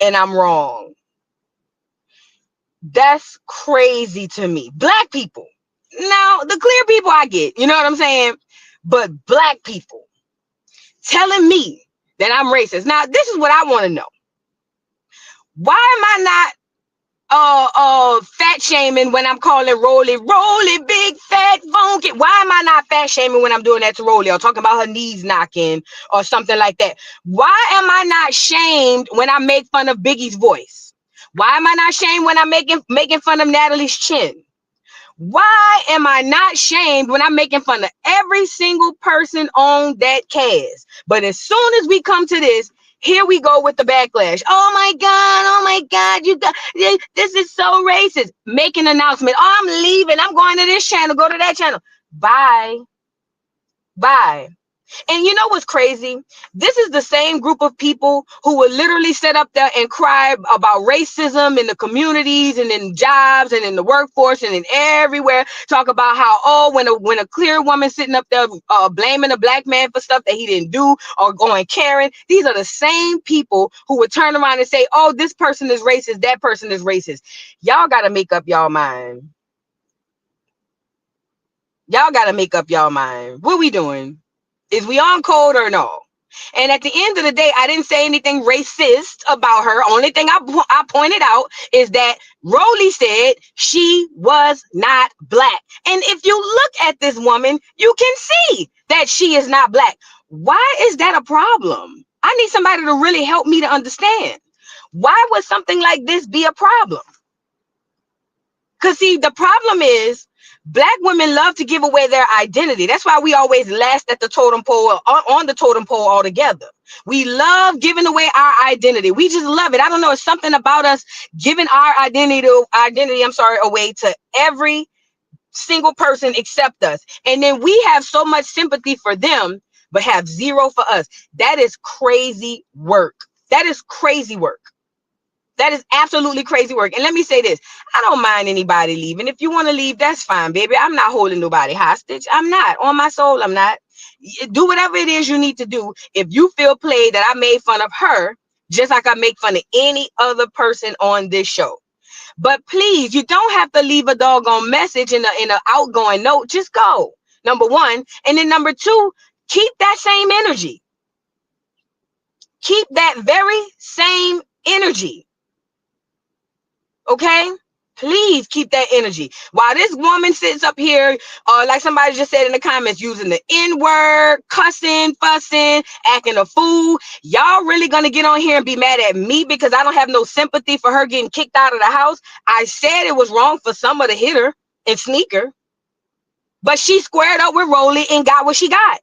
and I'm wrong. That's crazy to me. Black people. Now, the clear people I get, you know what I'm saying? But black people telling me that I'm racist. Now, this is what I want to know. Why am I not fat shaming when I'm calling Rolly big fat funky? Why am I not fat shaming when I'm doing that to Rolly or talking about her knees knocking or something like that? Why am I not shamed when I make fun of Biggie's voice? Why am I not shamed when I'm making fun of Natalie's chin? Why am I not shamed when I'm making fun of every single person on that cast? But as soon as we come to this, here we go with the backlash. Oh my God, you got this is so racist. Make an announcement. Oh, I'm leaving. I'm going to this channel, go to that channel. Bye. Bye. And you know what's crazy? This is the same group of people who will literally sit up there and cry about racism in the communities and in jobs and in the workforce and in everywhere. Talk about how, oh, when a clear woman sitting up there blaming a black man for stuff that he didn't do or going Karen. These are the same people who would turn around and say, oh, this person is racist, that person is racist. Y'all got to make up y'all mind. Y'all got to make up y'all mind. What we doing? Is we on code or no? And at the end of the day, I didn't say anything racist about her. Only thing I pointed out is that Rolly said she was not black. And if you look at this woman, you can see that she is not black. Why is that a problem? I need somebody to really help me to understand. Why would something like this be a problem? Because see, the problem is black women love to give away their identity. That's why we always last at the totem pole, on the totem pole altogether. We love giving away our identity. We just love it. I don't know. It's something about us giving our identity away to every single person except us. And then we have so much sympathy for them, but have zero for us. That is crazy work. That is crazy work. That is absolutely crazy work. And let me say this. I don't mind anybody leaving. If you want to leave, that's fine, baby. I'm not holding nobody hostage. I'm not. On my soul, I'm not. Do whatever it is you need to do. If you feel played that I made fun of her, just like I make fun of any other person on this show. But please, you don't have to leave a doggone message in an outgoing note. Just go. Number one. And then number two, keep that same energy. Keep that very same energy. Okay, please keep that energy. While this woman sits up here, like somebody just said in the comments, using the N-word, cussing, fussing, acting a fool, y'all really gonna get on here and be mad at me because I don't have no sympathy for her getting kicked out of the house? I said it was wrong for someone to hit her and sneak her, but she squared up with Rolly and got what she got.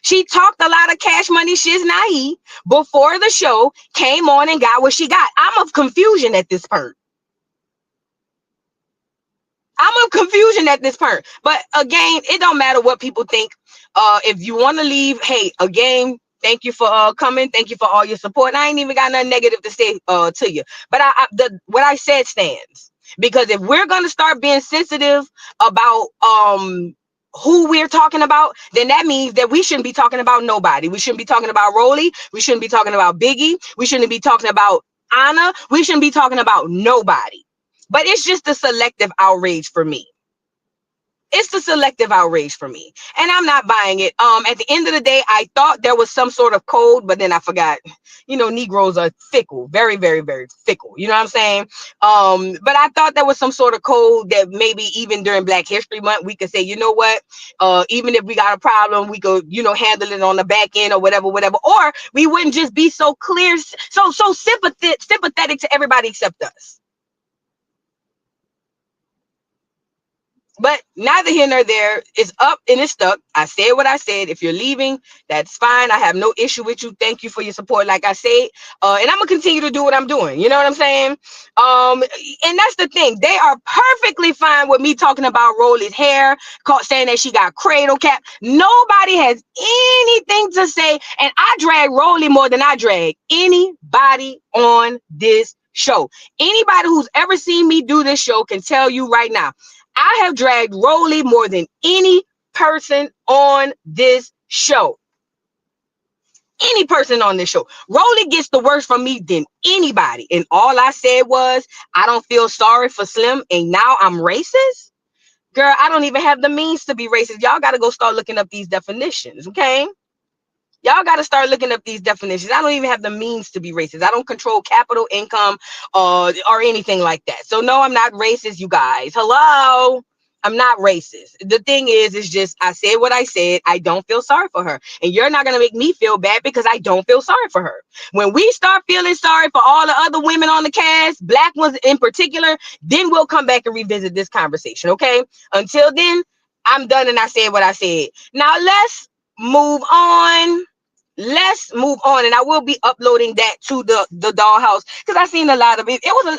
She talked a lot of Cash Money shiznai before the show, came on and got what she got. I'm of confusion at this point. I'm of confusion at this point. But again, it don't matter what people think. If you want to leave, hey, again, thank you for coming. Thank you for all your support. And I ain't even got nothing negative to say to you. But what I said stands. Because if we're gonna start being sensitive about who we're talking about, then that means that we shouldn't be talking about nobody. We shouldn't be talking about Rolly. We shouldn't be talking about Biggie. We shouldn't be talking about Anna. We shouldn't be talking about nobody. But it's just a selective outrage for me. It's the selective outrage for me. And I'm not buying it. At the end of the day, I thought there was some sort of code, but then I forgot. You know, Negroes are fickle, very, very, very fickle. You know what I'm saying? But I thought there was some sort of code that maybe even during Black History Month, we could say, you know what? Even if we got a problem, we could, you know, handle it on the back end or whatever. Or we wouldn't just be so clear, so sympathetic to everybody except us. But neither here nor there. It's up and it's stuck. I said what I said. If you're leaving, that's fine. I have no issue with you. Thank you for your support, like I said. And I'm gonna continue to do what I'm doing. You know what I'm saying? And that's the thing. They are perfectly fine with me talking about Rolly's hair, saying that she got cradle cap. Nobody has anything to say. And I drag Rolly more than I drag anybody on this show. Anybody who's ever seen me do this show can tell you right now. I have dragged Rolly more than any person on this show. any person on this show. Rolly gets the worst from me than anybody. And all I said was, I don't feel sorry for Slim, and now I'm racist? Girl, I don't even have the means to be racist. Y'all got to go start looking up these definitions, okay? Y'all got to start looking up these definitions. I don't even have the means to be racist. I don't control capital, income, or anything like that. So no, I'm not racist, you guys. Hello? I'm not racist. The thing is just I said what I said. I don't feel sorry for her. And you're not going to make me feel bad because I don't feel sorry for her. When we start feeling sorry for all the other women on the cast, black ones in particular, then we'll come back and revisit this conversation, okay? Until then, I'm done and I said what I said. Now let's move on. Let's move on, and I will be uploading that to the dollhouse because I seen a lot of it. It was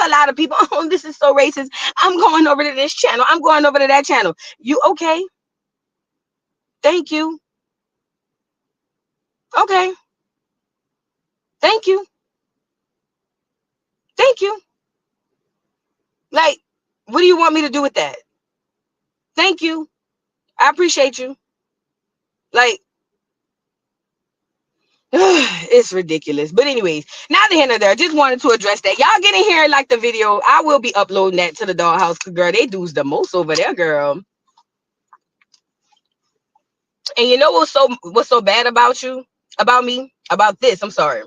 a lot of people. Oh, this is so racist. I'm going over to this channel. I'm going over to that channel. You okay? Thank you. Okay. Thank you. Thank you. Like, what do you want me to do with that? Thank you. I appreciate you. Like, it's ridiculous. But anyways, neither here nor there. Just wanted to address that. Y'all get in here and like the video. I will be uploading that to the dollhouse. Girl, they do's the most over there, girl. And you know what's so bad about you? About me? About this. I'm sorry.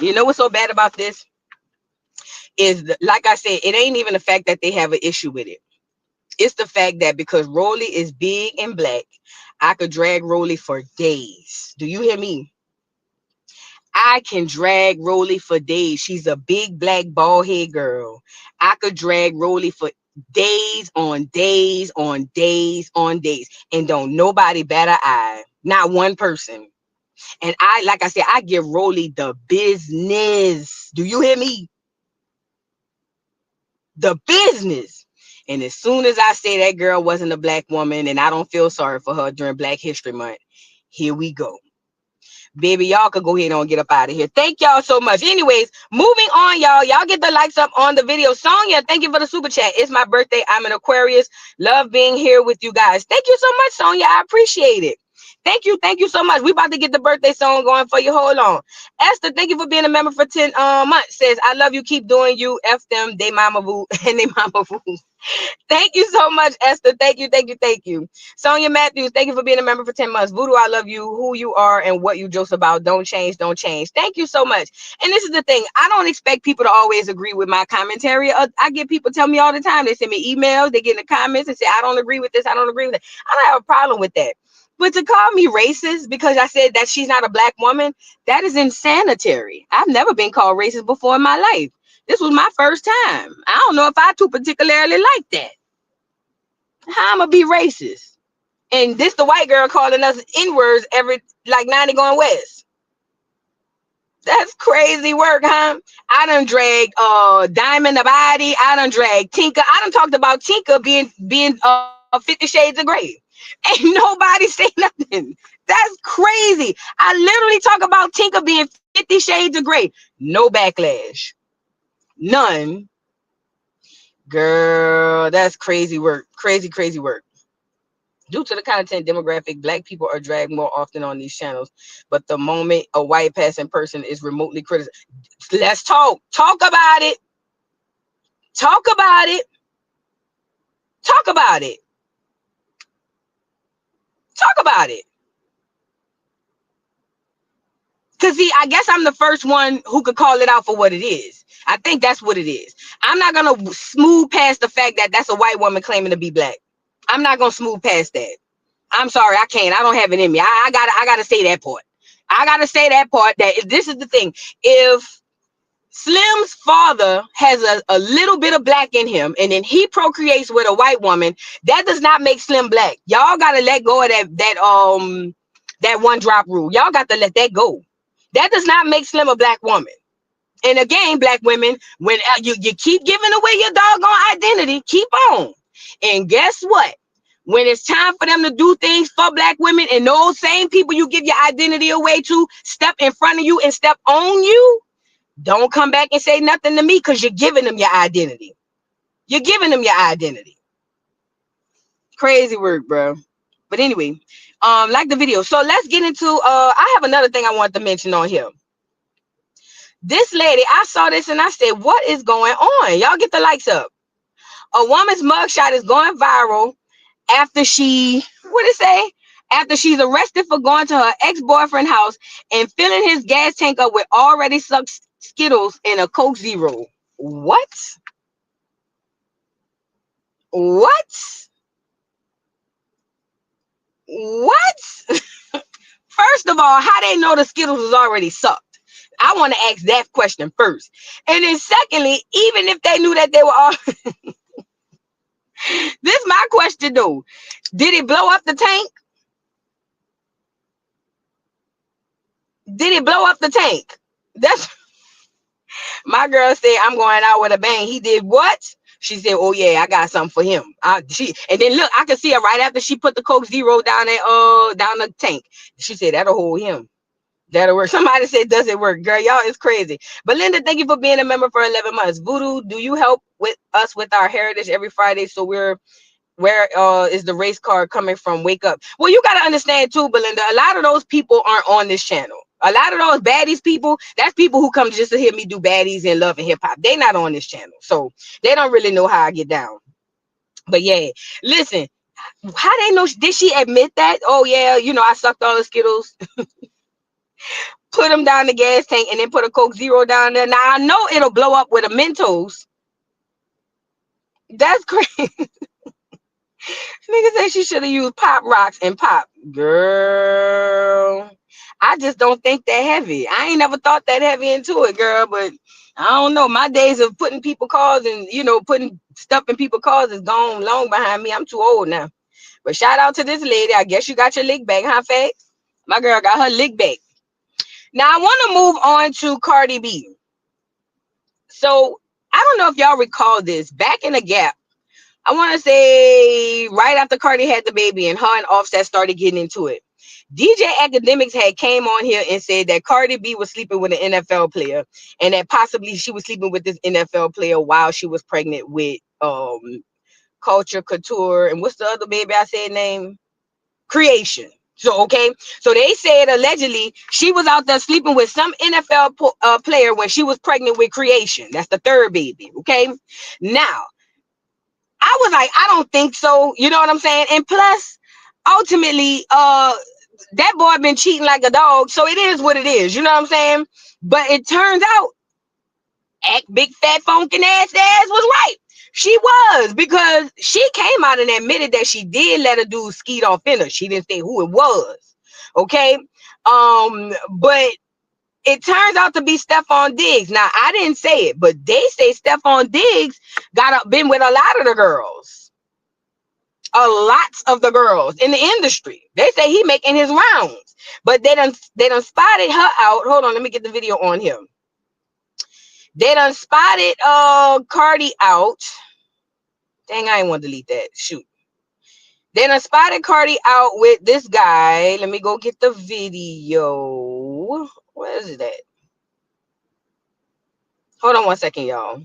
You know what's so bad about this? Like I said, it ain't even the fact that they have an issue with it. It's the fact that because Rolly is big and black, I could drag Rolly for days. Do you hear me? I can drag Rolly for days. She's a big black bald head girl. I could drag Rolly for days on days on days on days. And don't nobody bat an eye. Not one person. And like I said, I give Rolly the business. Do you hear me? The business. And as soon as I say that girl wasn't a black woman and I don't feel sorry for her during Black History Month, here we go. Baby, y'all could go ahead and get up out of here. Thank y'all so much. Anyways, moving on, y'all. Y'all get the likes up on the video. Sonia, thank you for the super chat. It's my birthday. I'm an Aquarius. Love being here with you guys. Thank you so much, Sonia. I appreciate it. Thank you. Thank you so much. We about to get the birthday song going for you. Hold on. Esther, thank you for being a member for 10 months. Says, I love you. Keep doing you. F them. They mama boo. And they mama boo. Thank you so much, Esther. Thank you, thank you, thank you. Sonia Matthews, thank you for being a member for 10 months. Voodoo, I love you, who you are, and what you Joce about. Don't change, don't change. Thank you so much. And this is the thing. I don't expect people to always agree with my commentary. I get people tell me all the time. They send me emails. They get in the comments and say, I don't agree with this. I don't agree with that. I don't have a problem with that. But to call me racist because I said that she's not a black woman, that is insanitary. I've never been called racist before in my life. This was my first time. I don't know if I too particularly like that. How I'm gonna be racist? And this the white girl calling us N-words every like 90 going west. That's crazy work, huh? I done drag Diamond the Body. I done drag Tinka. I done talked about Tinka being 50 Shades of Grey. Ain't nobody say nothing. That's crazy. I literally talk about Tinka being 50 Shades of Grey. No backlash. None. Girl, that's crazy work. Crazy, crazy work. Due to the content demographic, black people are dragged more often on these channels. But the moment a white passing person is remotely criticized, let's talk. Talk about it. Talk about it. Talk about it. Talk about it. Because, see, I guess I'm the first one who could call it out for what it is. I think that's what it is. I'm not going to smooth past the fact that that's a white woman claiming to be black. I'm not going to smooth past that. I'm sorry, I can't. I don't have it in me. I gotta say that part. I gotta say that part. That this is the thing. If Slim's father has a little bit of black in him, and then he procreates with a white woman, that does not make Slim black. Y'all gotta let go of that one drop rule. Y'all got to let that go. That does not make Slim a black woman. And again, black women, when you keep giving away your doggone identity, keep on. And guess what? When it's time for them to do things for black women, and those same people you give your identity away to step in front of you and step on you, don't come back and say nothing to me because you're giving them your identity. You're giving them your identity. Crazy work, bro. But anyway, like the video. So let's get into I have another thing I want to mention on here. This lady, I saw this and I said, what is going on? Y'all get the likes up. A woman's mugshot is going viral after she, what it say? After she's arrested for going to her ex-boyfriend's house and filling his gas tank up with already sucked Skittles and a Coke Zero. What? What? What? First of all, how they know the Skittles was already sucked? I want to ask that question first. And then secondly, even if they knew that they were all... This is my question though. Did it blow up the tank? Did it blow up the tank? That's my girl said, I'm going out with a bang. He did what? She said, oh yeah, I got something for him. And then look, I could see her right after she put the Coke Zero down the tank. She said, that'll hold him. That'll work. Somebody said, does it work? Girl, y'all is crazy. Belinda, thank you for being a member for 11 months. Voodoo, do you help with us with our heritage every Friday? So where is the race card coming from? Wake up. Well, you got to understand too, Belinda, a lot of those people aren't on this channel. A lot of those baddies people, that's people who come just to hear me do baddies and love and hip hop. They not on this channel. So they don't really know how I get down. But yeah, listen, how they know? Did she admit that? Oh yeah, you know, I sucked all the Skittles. Put them down the gas tank and then put a Coke Zero down there. Now I know it'll blow up with a Mentos. That's crazy. Nigga said she should have used Pop Rocks and pop. Girl, I just don't think that heavy. I ain't never thought that heavy into it, girl. But I don't know. My days of putting people cars and, you know, putting stuff in people's cars is gone long behind me. I'm too old now. But shout out to this lady. I guess you got your lick back, huh, Faye? My girl got her lick back. Now, I want to move on to Cardi B. So, I don't know if y'all recall this. Back in the Gap, I want to say right after Cardi had the baby and her and Offset started getting into it, DJ Academics had came on here and said that Cardi B was sleeping with an NFL player and that possibly she was sleeping with this NFL player while she was pregnant with Culture Couture. And what's the other baby I said name? Creation. So, okay. So they said allegedly she was out there sleeping with some NFL player when she was pregnant with Creation. That's the third baby. Okay. Now, I was like, I don't think so. You know what I'm saying? And plus, ultimately, that boy been cheating like a dog. So it is what it is. You know what I'm saying? But it turns out, big fat funkin' ass was right. She was, because she came out and admitted that she did let a dude skeet off in her. She didn't say who it was. Okay. But it turns out to be Stefon Diggs. Now, I didn't say it, but they say Stefon Diggs been with a lot of the girls. A lot of the girls in the industry. They say he making his rounds. But they done spotted her out. Hold on, let me get the video on here. They done spotted Cardi out. Dang, I ain't want to delete that. Shoot. They done spotted Cardi out with this guy. Let me go get the video. Where is it at? Hold on one second, y'all.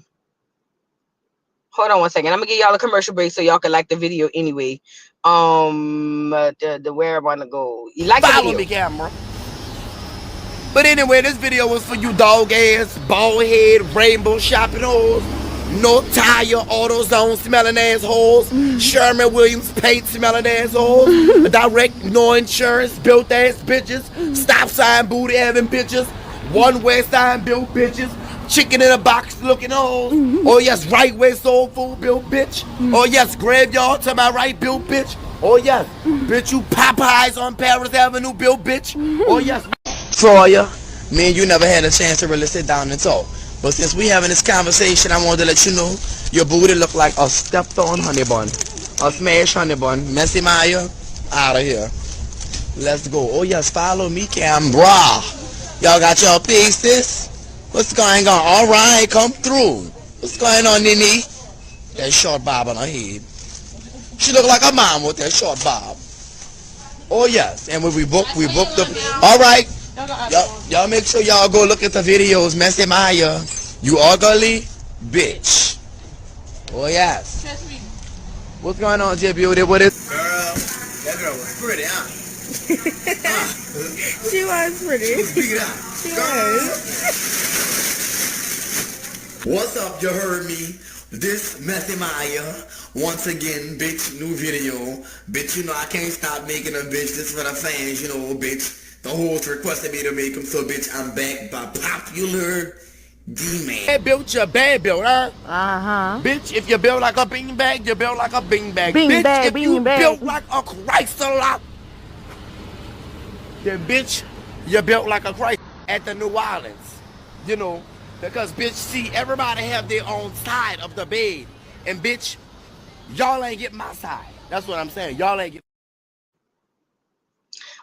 Hold on one second. I'm gonna give y'all a commercial break so y'all can like the video anyway. The where am I gonna go? You like Follow the video? me, camera. But anyway, this video was for you dog ass, bald head, rainbow shopping hoes, no tire, AutoZone smelling assholes, Sherman Williams paint smelling assholes, direct no insurance, built ass bitches, stop sign booty having bitches, one way sign built bitches, chicken in a box looking hoes. Oh yes, right way soul food built bitch. Oh yes, graveyard to my right built bitch. Oh yes, bitch you Popeyes on Paris Avenue built bitch. Oh yes. Sawyer, me and you never had a chance to really sit down and talk. But since we having this conversation, I wanted to let you know your booty look like a stepped on honey bun. A smashed honey bun. Messy Maya, out of here. Let's go. Oh yes, follow me, Canberra. Y'all got your pieces? What's going on? Alright, come through. What's going on, Nini? That short bob on her head. She look like a mom with that short bob. Oh yes, and when we booked the... Alright. Y'all make sure y'all go look at the videos. Messy Maya, you ugly bitch. Oh yes. What's going on, J Beauty? What is? Girl, that girl was pretty, huh? She was pretty. She was. What's up? You heard me. This Messy Maya. Once again, bitch, new video. Bitch, you know I can't stop making them, bitch. This is for the fans, you know, bitch. The host requested me to make them, so bitch, I'm back by popular demand. Bad built your bad built, huh? Uh-huh. Bitch, if you build like a beanbag, you build like a beanbag. Beanbag, Bitch, if you beanbag. built like a Chrysler, then bitch, you built like a Chrysler at the New Orleans. You know, because bitch, see, everybody have their own side of the bed. And bitch, y'all ain't get my side. That's what I'm saying. Y'all ain't get.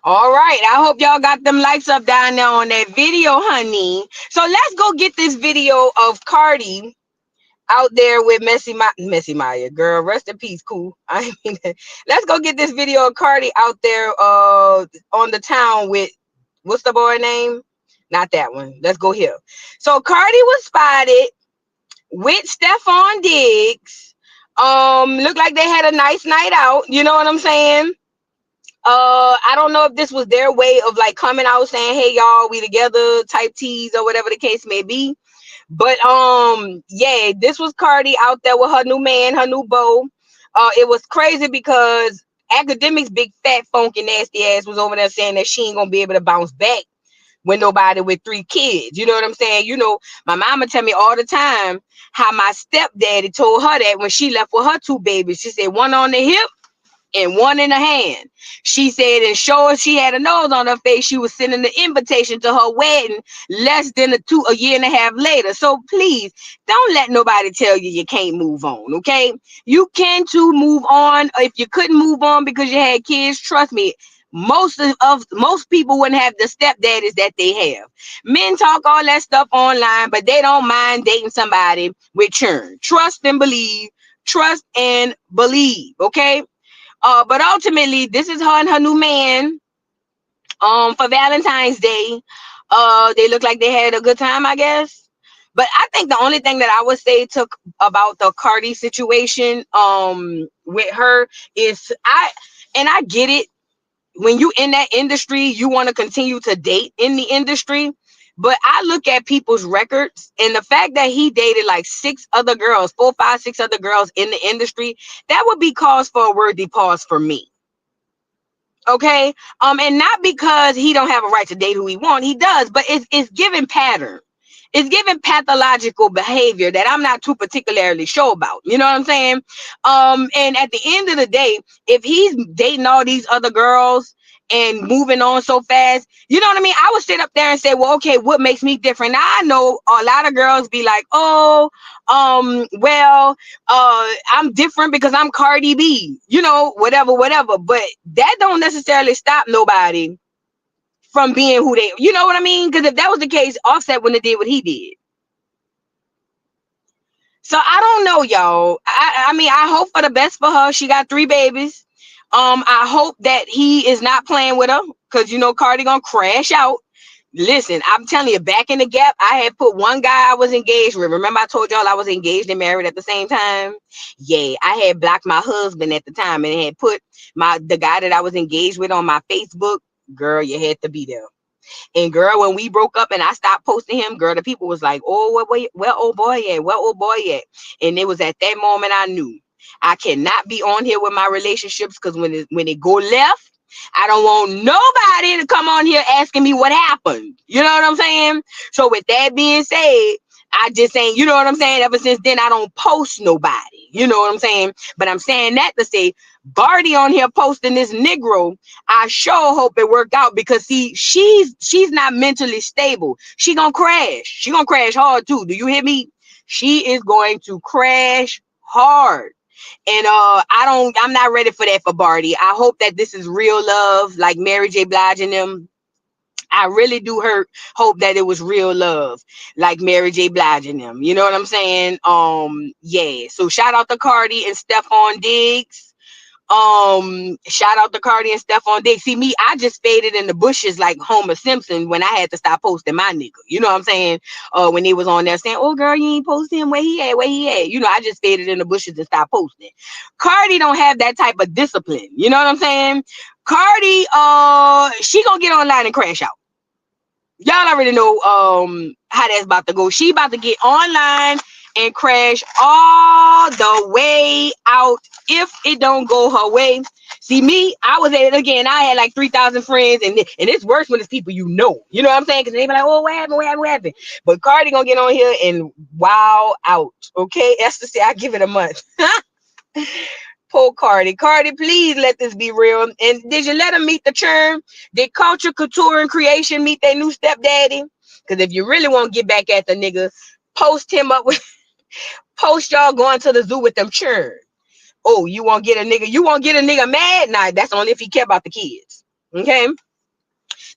All right. I hope y'all got them likes up down there on that video, honey. So let's go get this video of Cardi out there with Messy Maya. Girl, rest in peace, cool. I mean, let's go get this video of Cardi out there on the town with, what's the boy name? Not that one. Let's go here. So Cardi was spotted with Stefon Diggs. Looked like they had a nice night out. You know what I'm saying? I don't know if this was their way of like coming out saying, hey y'all, we together type tease or whatever the case may be. But yeah, this was Cardi out there with her new man, her new beau. It was crazy because Academic's big fat funky nasty ass was over there saying that she ain't gonna be able to bounce back with nobody with 3 kids. You know what I'm saying? You know, my mama tell me all the time how my stepdaddy told her that when she left with her 2 babies. She said one on the hip and one in her hand. She said, and sure she had a nose on her face, she was sending the invitation to her wedding less than a year and a half later. So please don't let nobody tell you you can't move on. Okay, you can too move on. If you couldn't move on because you had kids, trust me, most people wouldn't have the stepdaddies that they have. Men talk all that stuff online, but they don't mind dating somebody with churn. Trust and believe. Trust and believe. Okay. But ultimately, this is her and her new man for Valentine's Day. They look like they had a good time, I guess. But I think the only thing that I would say about the Cardi situation with her is I get it. When you in that industry, you want to continue to date in the industry. But I look at people's records and the fact that he dated like 6 other girls, 4, 5, 6 other girls in the industry, that would be cause for a worthy pause for me. Okay. And not because he don't have a right to date who he wants. He does, but it's given pattern. It's given pathological behavior that I'm not too particularly sure about. You know what I'm saying? And at the end of the day, if he's dating all these other girls and moving on so fast, you know what I mean? I would sit up there and say, well, okay, what makes me different? Now I know a lot of girls be like, oh, well, I'm different because I'm Cardi B, you know, whatever. But that don't necessarily stop nobody from being who they, you know what I mean? Because if that was the case, Offset wouldn't have did what he did. So I don't know, y'all. I mean, I hope for the best for her. She got 3 babies. I hope that he is not playing with her because, you know, Cardi gonna crash out. Listen, I'm telling you, back in the gap, I had put one guy I was engaged with. Remember I told y'all I was engaged and married at the same time? Yeah, I had blocked my husband at the time and had put the guy that I was engaged with on my Facebook. Girl, you had to be there. And girl, when we broke up and I stopped posting him, girl, the people was like, oh, where old boy at? Where old boy at? And it was at that moment I knew I cannot be on here with my relationships because when it go left, I don't want nobody to come on here asking me what happened. You know what I'm saying? So with that being said, I just ain't, you know what I'm saying? Ever since then, I don't post nobody. You know what I'm saying? But I'm saying that to say, Barty on here posting this Negro, I sure hope it worked out because see, she's not mentally stable. She gonna crash. She gonna crash hard too. Do you hear me? She is going to crash hard. And I'm not ready for that for Barty. I hope that this is real love, like Mary J. Blige and them. I really do hope that it was real love, like Mary J. Blige and them. You know what I'm saying? Yeah. So shout out to Cardi and Stefon Diggs. Shout out to Cardi and Stefon Diggs. See me, I just faded in the bushes like Homer Simpson when I had to stop posting my nigga. You know what I'm saying? When they was on there saying, "Oh girl, you ain't posting him, where he at? You know, I just faded in the bushes and stopped posting. Cardi don't have that type of discipline. You know what I'm saying? Cardi, she gonna get online and crash out. Y'all already know how that's about to go. She about to get online and crash all the way out if it don't go her way. See me, I was at it again. I had like 3,000 friends, and it's worse when it's people you know. You know what I'm saying? Because they be like, "Oh, what happened?" But Cardi gonna get on here and wow out. Okay, Esther said, I give it a month. Poor Cardi. Cardi, please let this be real. And did you let him meet the churn? Did Culture, Couture, and Creation meet their new stepdaddy? Because if you really want to get back at the nigga, post him up with, post y'all going to the zoo with them churn. Oh, you won't get a nigga mad? Nah, that's only if he care about the kids. Okay?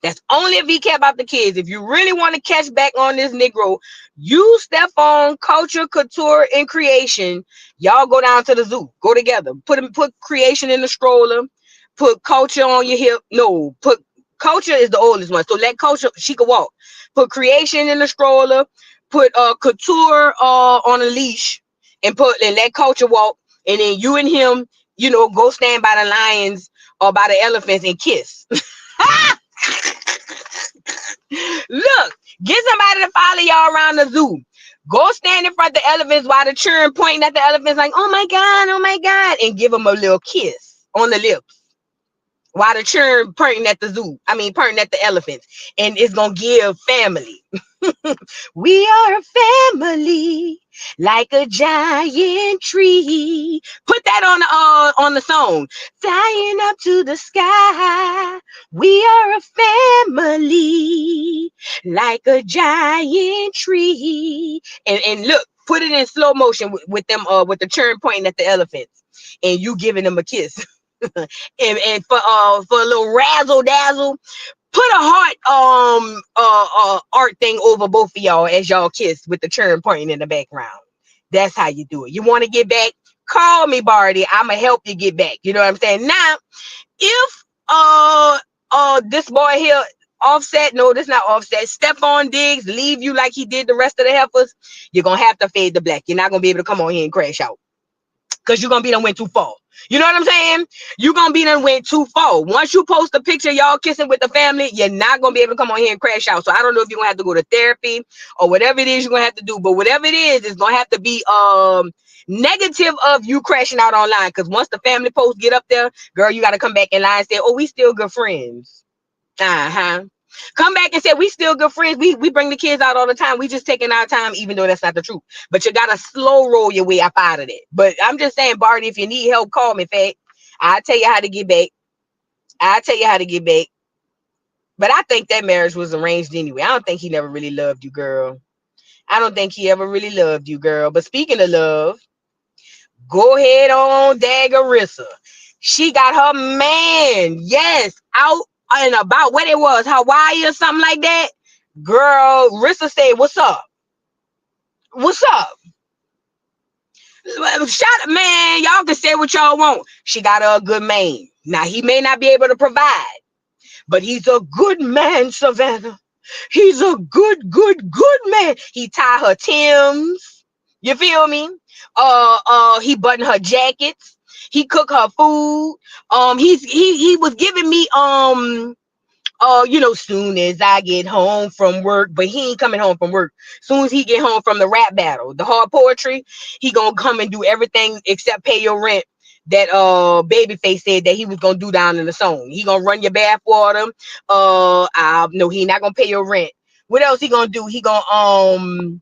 That's only if he care about the kids. If you really want to catch back on this Negro, you Stefon, Culture, Couture, and Creation. Y'all go down to the zoo. Go together. Put Creation in the stroller. Put Culture on your hip. No, put Culture is the oldest one. So let Culture, she can walk. Put Creation in the stroller. Put Couture on a leash and let Culture walk. And then you and him, you know, go stand by the lions or by the elephants and kiss. Look, get somebody to follow y'all around the zoo. Go stand in front of the elephants while the children pointing at the elephants like, oh my God, and give them a little kiss on the lips while the children pointing at the zoo. Pointing at the elephants. And it's going to give family. We are a family like a giant tree. Put that on the song. Flying up to the sky. We are a family like a giant tree. And look, put it in slow motion with them with the churn pointing at the elephants and you giving them a kiss. and for a little razzle dazzle, put a heart art thing over both of y'all as y'all kiss with the churn pointing in the background. That's how you do it. You want to get back? Call me, Barty. I'ma help you get back. You know what I'm saying? Now, if this boy here, Offset, no, this not Offset, Stefon Diggs leave you like he did the rest of the heifers, you're gonna have to fade the black. You're not gonna be able to come on here and crash out. Because you're gonna be done went too far. You know what I'm saying? You're gonna be done went too far. Once you post a picture y'all kissing with the family, you're not gonna be able to come on here and crash out. So I don't know if you're gonna have to go to therapy or whatever it is you're gonna have to do, but whatever it is, it's gonna have to be negative of you crashing out online. Because once the family posts get up there, girl, you gotta come back in line and say, oh, we still good friends. Come back and say we still good friends. We bring the kids out all the time. We just taking our time, even though that's not the truth. But you gotta slow roll your way up out of it. But I'm just saying, Barty, if you need help, call me, fat. I'll tell you how to get back. But I think that marriage was arranged anyway. I don't think he never really loved you, girl. I don't think he ever really loved you, girl. But speaking of love, go ahead on Rissa. She got her man, yes, out and about. What it was, Hawaii or something like that. Girl, Rissa said, what's up? Shut up, man. Y'all can say what y'all want. She got her a good man. Now, he may not be able to provide, but he's a good man, Savannah. He's a good man. He tie her Timbs. You feel me? He button her jackets. He cook her food. He was giving me soon as I get home from work, but he ain't coming home from work. Soon as he get home from the rap battle, the hard poetry, he gonna come and do everything except pay your rent that Babyface said that he was gonna do down in the song. He gonna run your bath water. No, he not gonna pay your rent. What else he gonna do? He gonna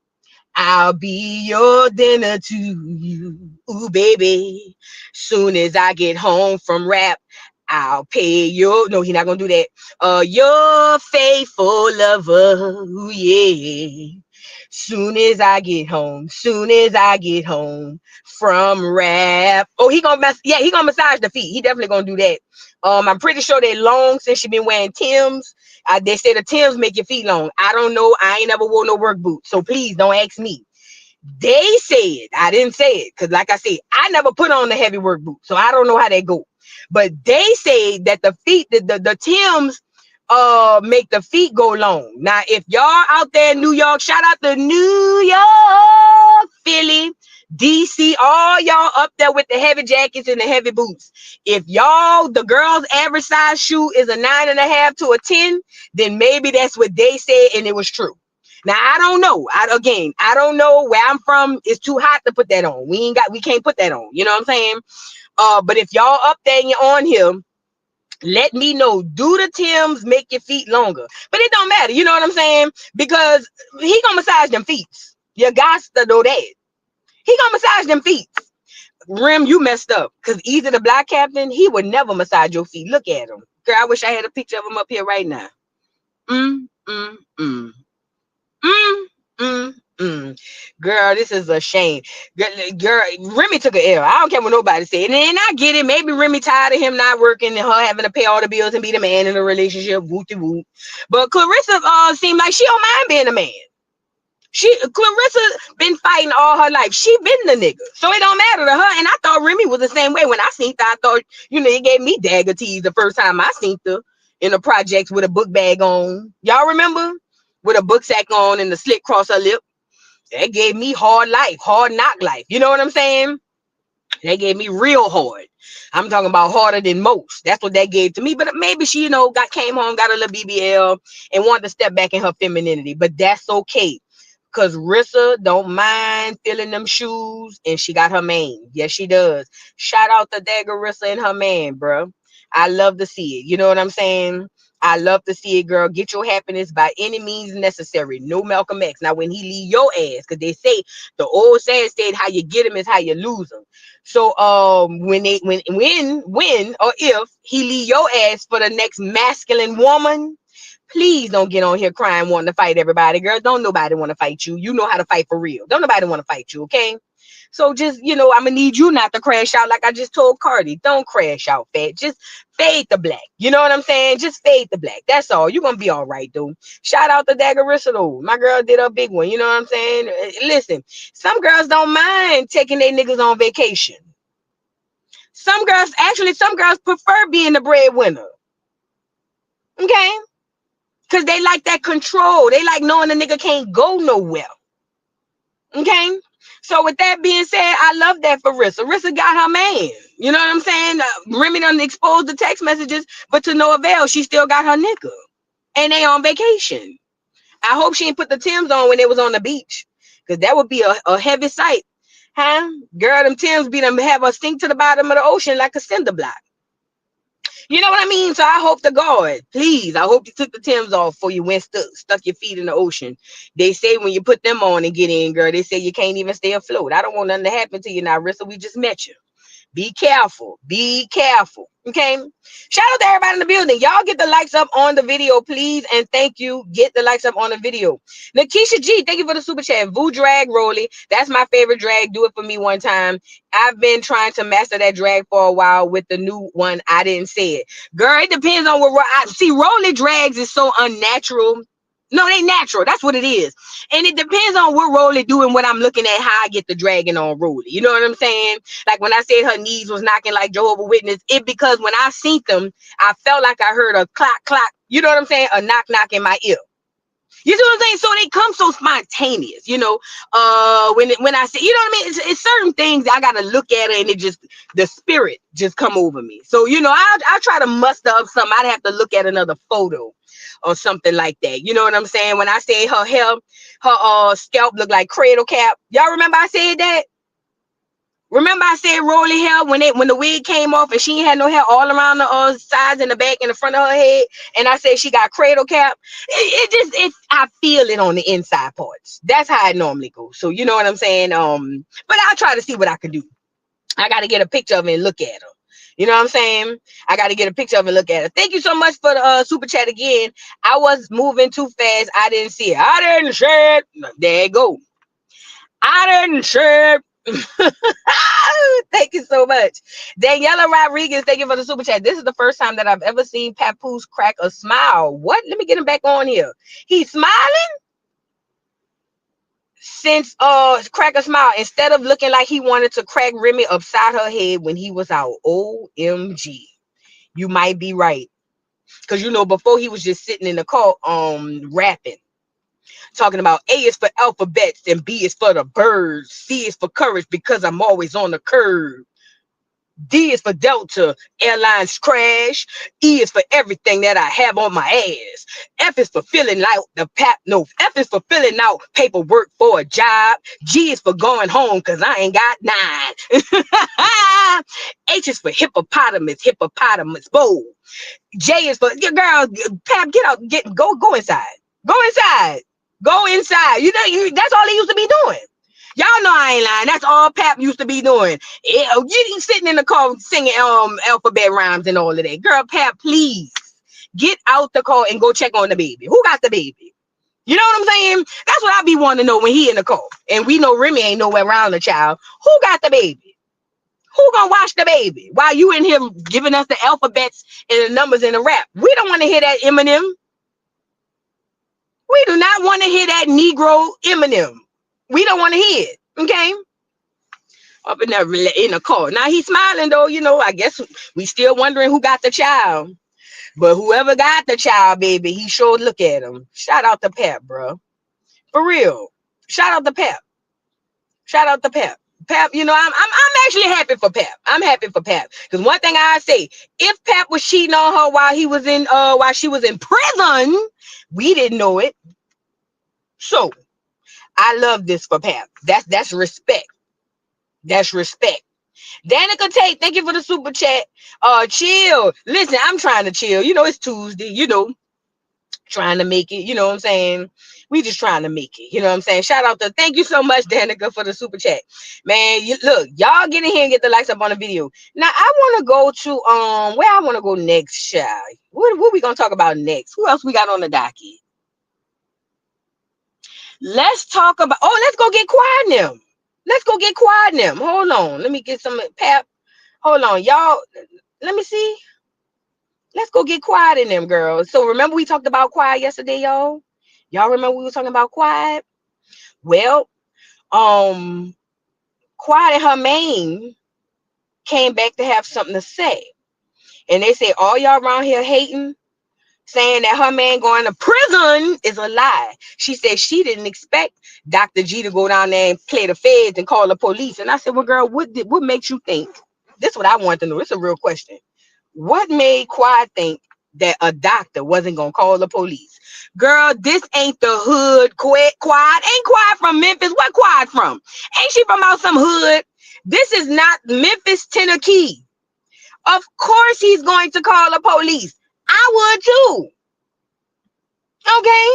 I'll be your dinner to you, ooh baby. Soon as I get home from rap, I'll pay your. No, he's not gonna do that. Your faithful lover, ooh yeah. Soon as I get home from rap. Oh, he gonna massage the feet. He definitely gonna do that. I'm pretty sure they're long since she been wearing Timbs. They say the Timbs make your feet long. I don't know. I ain't never wore no work boots, so please don't ask me. They said, I didn't say it, because like I said, I never put on the heavy work boots, so I don't know how they go. But they say that the feet, the Timbs make the feet go long. Now, if y'all out there in New York, shout out to New York, Philly, DC, all y'all up there with the heavy jackets and the heavy boots. If y'all, the girls' average size shoe is a 9.5 to a 10, then maybe that's what they said and it was true. Now, I don't know. I don't know where I'm from. It's too hot to put that on. We can't put that on. You know what I'm saying? But if y'all up there and you're on here, let me know. Do the Timbs make your feet longer? But it don't matter. You know what I'm saying? Because he gonna massage them feet. You got to know that. He gonna massage them feet. Rem, you messed up. Because either the black captain, he would never massage your feet. Look at him. Girl, I wish I had a picture of him up here right now. Girl, this is a shame. Girl, Remy took an L. I don't care what nobody said. And I get it. Maybe Remy tired of him not working and her having to pay all the bills and be the man in the relationship. Whoop-de-whoop. But Clarissa seemed like she don't mind being a man. Clarissa been fighting all her life. She been the nigga. So it don't matter to her. And I thought Remy was the same way. When I seen her, I thought, it gave me dagger tease the first time I seen her in the projects with a book bag on. Y'all remember? With a book sack on and the slit across her lip. That gave me hard life, hard knock life. You know what I'm saying? They gave me real hard. I'm talking about harder than most. That's what that gave to me. But maybe she, came home, got a little BBL and wanted to step back in her femininity. But that's okay. Because Rissa don't mind filling them shoes and she got her man. Yes, she does. Shout out to Dagger Rissa and her man, bro. I love to see it. You know what I'm saying? I love to see it, girl. Get your happiness by any means necessary. No Malcolm X. Now, when he leave your ass, because they say the old saying said, how you get him is how you lose him. So, when or if he leave your ass for the next masculine woman, please don't get on here crying, wanting to fight everybody, girl. Don't nobody want to fight you. You know how to fight for real. Don't nobody want to fight you, okay? So just, I'm going to need you not to crash out like I just told Cardi. Don't crash out, fat. Just fade the black. You know what I'm saying? Just fade the black. That's all. You're going to be all right, though. Shout out to Dagger Rissa, though. My girl did a big one. You know what I'm saying? Listen, some girls don't mind taking their niggas on vacation. Some girls prefer being the breadwinner. Okay? Because they like that control. They like knowing the nigga can't go nowhere. Okay? So with that being said, I love that for Rissa. Rissa got her man. You know what I'm saying? Remy done exposed the text messages, but to no avail, she still got her nigga. And they on vacation. I hope she ain't put the Timbs on when they was on the beach. Because that would be a heavy sight. Huh? Girl, them Timbs be them have her sink to the bottom of the ocean like a cinder block. You know what I mean? So I hope to God, please, I hope you took the Timbs off before you went stuck your feet in the ocean. They say when you put them on and get in, girl, they say you can't even stay afloat. I don't want nothing to happen to you now, Rissa. We just met you. Be careful. Be careful. Okay. Shout out to everybody in the building. Y'all get the likes up on the video, please. And thank you. Get the likes up on the video. Nakisha G, thank you for the super chat. Voo drag Rolly. That's my favorite drag. Do it for me one time. I've been trying to master that drag for a while. With the new one, I didn't say it. Girl, it depends on what I see. Rolly drags is so unnatural. No, they natural. That's what it is. And it depends on what Rolly do and what I'm looking at, how I get the dragging on Rolly. You know what I'm saying? Like when I said her knees was knocking like Jehovah's Witness, it because when I seen them, I felt like I heard a clock, clock. You know what I'm saying? A knock, knock in my ear. You see what I'm saying? So they come so spontaneous, when I say, you know what I mean? It's certain things I got to look at it and it just, the spirit just come over me. So, I'll try to muster up something. I'd have to look at another photo or something like that. You know what I'm saying? When I say her hair, her scalp looked like cradle cap. Y'all remember I said that? Remember I said Rolly hair when the wig came off and she had no hair all around the sides and the back and the front of her head, and I said she got cradle cap. I feel it on the inside parts. That's how it normally goes. So you know what I'm saying? But I'll try to see what I can do. I got to get a picture of it and look at her. You know what I'm saying? I got to get a picture of it and look at her. Thank you so much for the super chat again. I was moving too fast. I didn't see it. I didn't share it. There you go. I didn't share it. Thank you so much. Daniela Rodriguez, thank you for the super chat. This is the first time that I've ever seen Papoose crack a smile. What? Let me get him back on here. He's smiling? since Crack a Smile, instead of looking like he wanted to crack Remy upside her head when he was out. OMG. You might be right. Because you know, before he was just sitting in the car rapping. Talking about A is for alphabets and B is for the birds. C is for courage because I'm always on the curb. D is for Delta, airlines crash. E is for everything that I have on my ass. F is for filling out F is for filling out paperwork for a job. G is for going home because I ain't got 9. H is for hippopotamus, bowl. J is for your girl, Pap, get out, go inside. Go inside. Go inside. You know, that's all he used to be doing. Y'all know I ain't lying. That's all Pap used to be doing. You sitting in the car singing alphabet rhymes and all of that. Girl, Pap, please get out the car and go check on the baby. Who got the baby? You know what I'm saying? That's what I be wanting to know when he in the car. And we know Remy ain't nowhere around the child. Who got the baby? Who gonna watch the baby while you in here giving us the alphabets and the numbers in the rap? We don't want to hear that Eminem. We do not want to hear that Negro Eminem. We don't want to hear it. Okay? Up in there in the car. Now he's smiling though, you know. I guess we still wondering who got the child. But whoever got the child, baby, he sure look at him. Shout out to Pap, bro. For real. Shout out to Pap. Shout out to Pap. Pap, you know, I'm actually happy for Pap. I'm happy for Pap. Because one thing I say, if Pap was cheating on her while she was in prison, we didn't know it. So I love this for Pap. That's respect. That's respect. Danica Tate, thank you for the super chat. Chill. Listen, I'm trying to chill. You know, it's Tuesday, you know, trying to make it, you know what I'm saying? We just trying to make it, you know what I'm saying? Shout out to, thank you so much, Danica, for the super chat. Man, look, y'all get in here and get the likes up on the video. Now, I want to go to, where I want to go next, child. What we going to talk about next? Who else we got on the docket? Let's talk about, let's go get quiet now. Let's go get quiet now. Hold on. Let me get some Pap. Hold on, y'all. Let me see. Let's go get quiet in them, girls. So remember we talked about quiet yesterday, y'all? Y'all remember we were talking about quiet? Well, quiet and her main came back to have something to say. And they say, all y'all around here hating, saying that her man going to prison is a lie. She said she didn't expect Dr. G to go down there and play the feds and call the police. And I said, well, girl, what makes you think? This is what I want to know. It's a real question. What made Quad think that a doctor wasn't going to call the police? Girl, this ain't the hood. Quad ain't Quad from Memphis. What Quad from? Ain't she from out some hood? This is not Memphis, Tennessee. Of course he's going to call the police. I would too. Okay?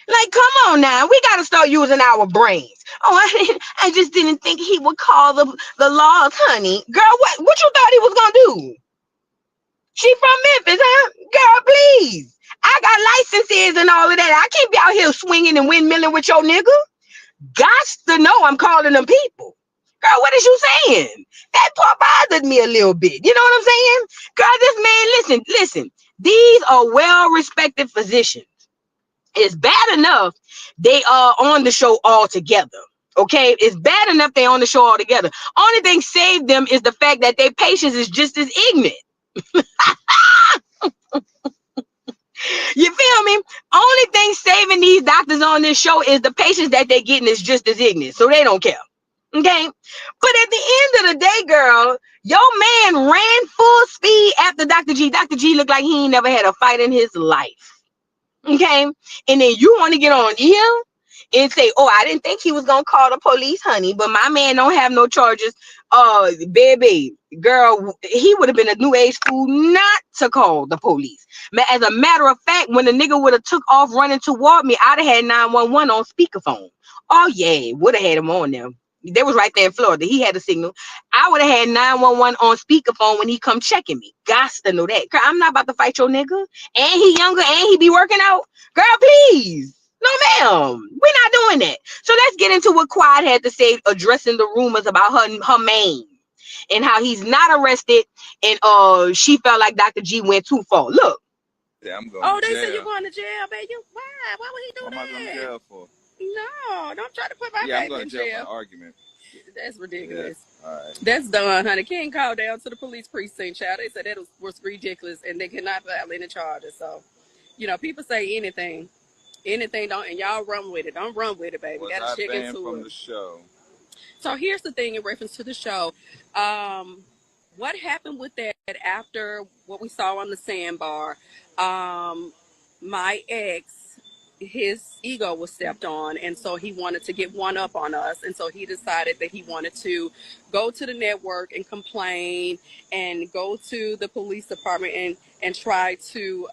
Like, come on now. We got to start using our brains. I just didn't think he would call the laws, honey. Girl, what you thought he was going to do? She from Memphis, huh? Girl, please. I got licenses and all of that. I can't be out here swinging and windmilling with your nigga. Gots to know I'm calling them people. Girl, what is you saying? That part bothered me a little bit. You know what I'm saying? Girl, this man, listen. These are well-respected physicians. It's bad enough they are on the show all together. Okay? It's bad enough they on the show all together. Only thing saved them is the fact that their patients is just as ignorant. You feel me? Only thing saving these doctors on this show is the patients that they're getting is just as ignorant. So they don't care. Okay? But at the end of the day, girl, your man ran full speed after Dr. G. Dr. G looked like he ain't never had a fight in his life. Okay? And then you want to get on him and say, I didn't think he was going to call the police, honey, but my man don't have no charges. Baby, girl, he would have been a new age fool not to call the police. As a matter of fact, when the nigga would have took off running toward me, I'd have had 911 on speakerphone. Oh, yeah, would have had him on there. They was right there in Florida. He had a signal. I would have had 911 on speakerphone when he come checking me. Gots to know that. Girl, I'm not about to fight your nigga. And he younger and he be working out. Girl, please. No, ma'am. We're not doing that. So let's get into what Quad had to say addressing the rumors about her main and how he's not arrested and she felt like Dr. G went too far. Look. Yeah, I'm going to jail. They said you're going to jail, baby. Why? Why would he do that? What am I going to jail for? No, don't try to put my Yeah, I'm baby going in to jump jail. an argument. That's ridiculous. Yeah. All right. That's done, honey. King called down to the police precinct, child. They said that was ridiculous, and they could not file any charges. So, people say anything. Anything don't, and y'all run with it. Don't run with it, baby. Was Gotta I check banned into from it. the show? So here's the thing in reference to the show. What happened with that after what we saw on the sandbar? My ex, his ego was stepped on, and so he wanted to get one up on us, and so he decided that he wanted to go to the network and complain and go to the police department and try to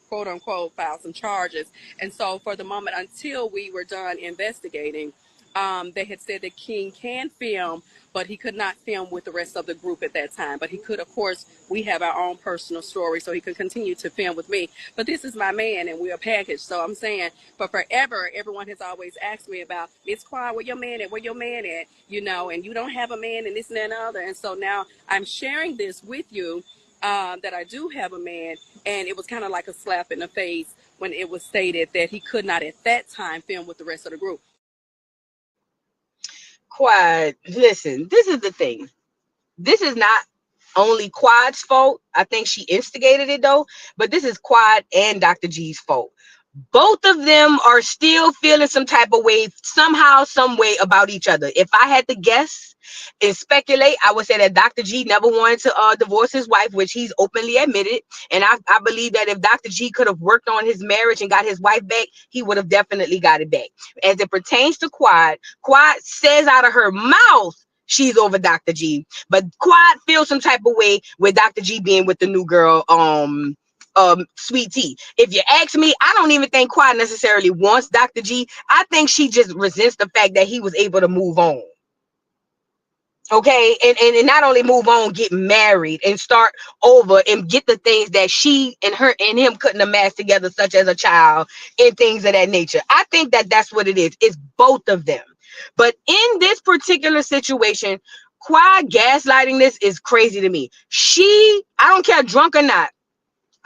quote unquote file some charges. And so for the moment until we were done investigating, they had said that King can film, but he could not film with the rest of the group at that time. But he could, of course, we have our own personal story, so he could continue to film with me. But this is my man, and we're a package. So I'm saying, for forever, everyone has always asked me about, Miss Quad, where your man at? Where your man at? And you don't have a man, and this and that and the other. And so now I'm sharing this with you, that I do have a man, and it was kind of like a slap in the face when it was stated that he could not at that time film with the rest of the group. Quad, listen, this is the thing. This is not only Quad's fault. I think she instigated it though, but this is Quad and Dr. G's fault. Both of them are still feeling some type of way, somehow, some way about each other. If I had to guess and speculate, I would say that Dr. G never wanted to divorce his wife, which he's openly admitted. And I believe that if Dr. G could have worked on his marriage and got his wife back, he would have definitely got it back. As it pertains to Quad, Quad says out of her mouth she's over Dr. G, but Quad feels some type of way with Dr. G being with the new girl, Sweet Tea. If you ask me, I don't even think Quad necessarily wants Dr. G. I think she just resents the fact that he was able to move on. Okay, and not only move on, get married and start over and get the things that she and him couldn't amass together, such as a child and things of that nature. I think that that's what it is. It's both of them. But in this particular situation, Quad gaslighting this is crazy to me. I don't care drunk or not,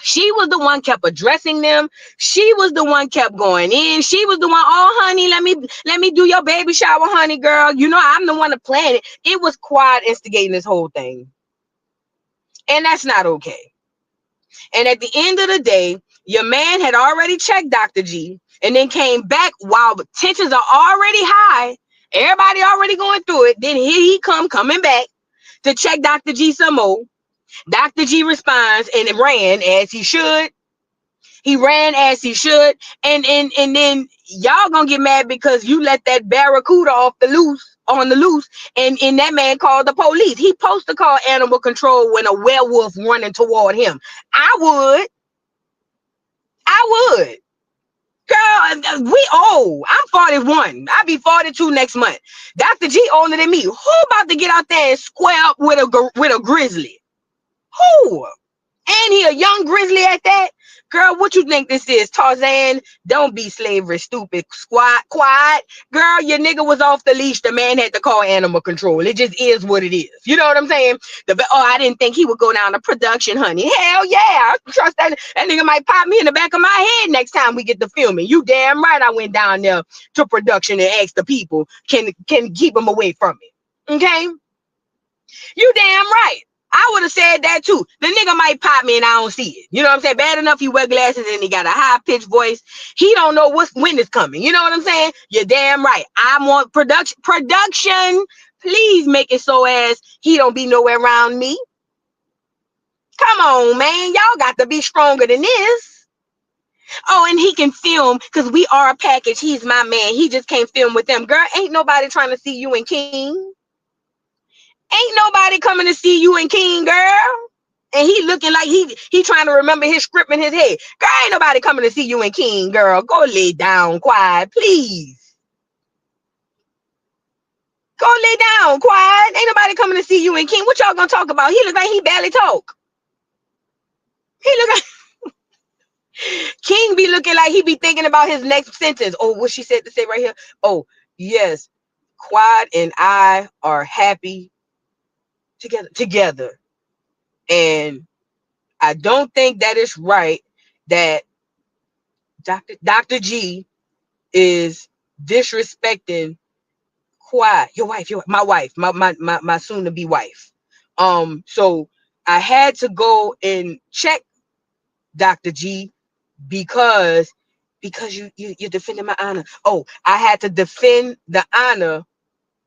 she was the one kept addressing them. She was the one kept going in. She was the one, oh honey, let me do your baby shower, honey girl. I'm the one to plan it. It was Quad instigating this whole thing. And that's not okay. And at the end of the day, your man had already checked Dr. G and then came back while tensions are already high. Everybody already going through it. Then here he coming back to check Dr. G some more. Dr. G responds and ran as he should. He ran as he should. And then y'all gonna get mad because you let that barracuda on the loose. And that man called the police. He supposed to call animal control when a werewolf running toward him. I would. Girl, we old. I'm 41. I'll be 42 next month. Dr. G older than me. Who about to get out there and square up with a grizzly? Who? And he a young grizzly at that. Girl, what you think this is? Tarzan? Don't be slavery, stupid. Quiet. Girl, your nigga was off the leash. The man had to call animal control. It just is what it is. You know what I'm saying? I didn't think he would go down to production, honey. Hell yeah. I trust that nigga might pop me in the back of my head next time we get to filming. You damn right I went down there to production and asked the people, can keep him away from me. Okay? You damn right. I would have said that too. The nigga might pop me and I don't see it. You know what I'm saying? Bad enough he wear glasses and he got a high-pitched voice. He don't know when it's coming. You know what I'm saying? You're damn right. I want production. Please make it so as he don't be nowhere around me. Come on, man. Y'all got to be stronger than this. Oh, and he can film because we are a package. He's my man. He just can't film with them. Girl, ain't nobody trying to see you and King. Ain't nobody coming to see you and King, girl. And he looking like he trying to remember his script in his head. Girl, ain't nobody coming to see you and King, girl. Go lay down, quiet, please. Go lay down, quiet. Ain't nobody coming to see you and King. What y'all gonna talk about? He look like he barely talk. He look like King be looking like he be thinking about his next sentence. Oh, what she said to say right here. Oh, yes. Quad and I are happy together. And I don't think that it's right that Dr. G is disrespecting Quiet, my wife, my soon to be wife. So I had to go and check Dr. G because you're defending my honor. Oh, I had to defend the honor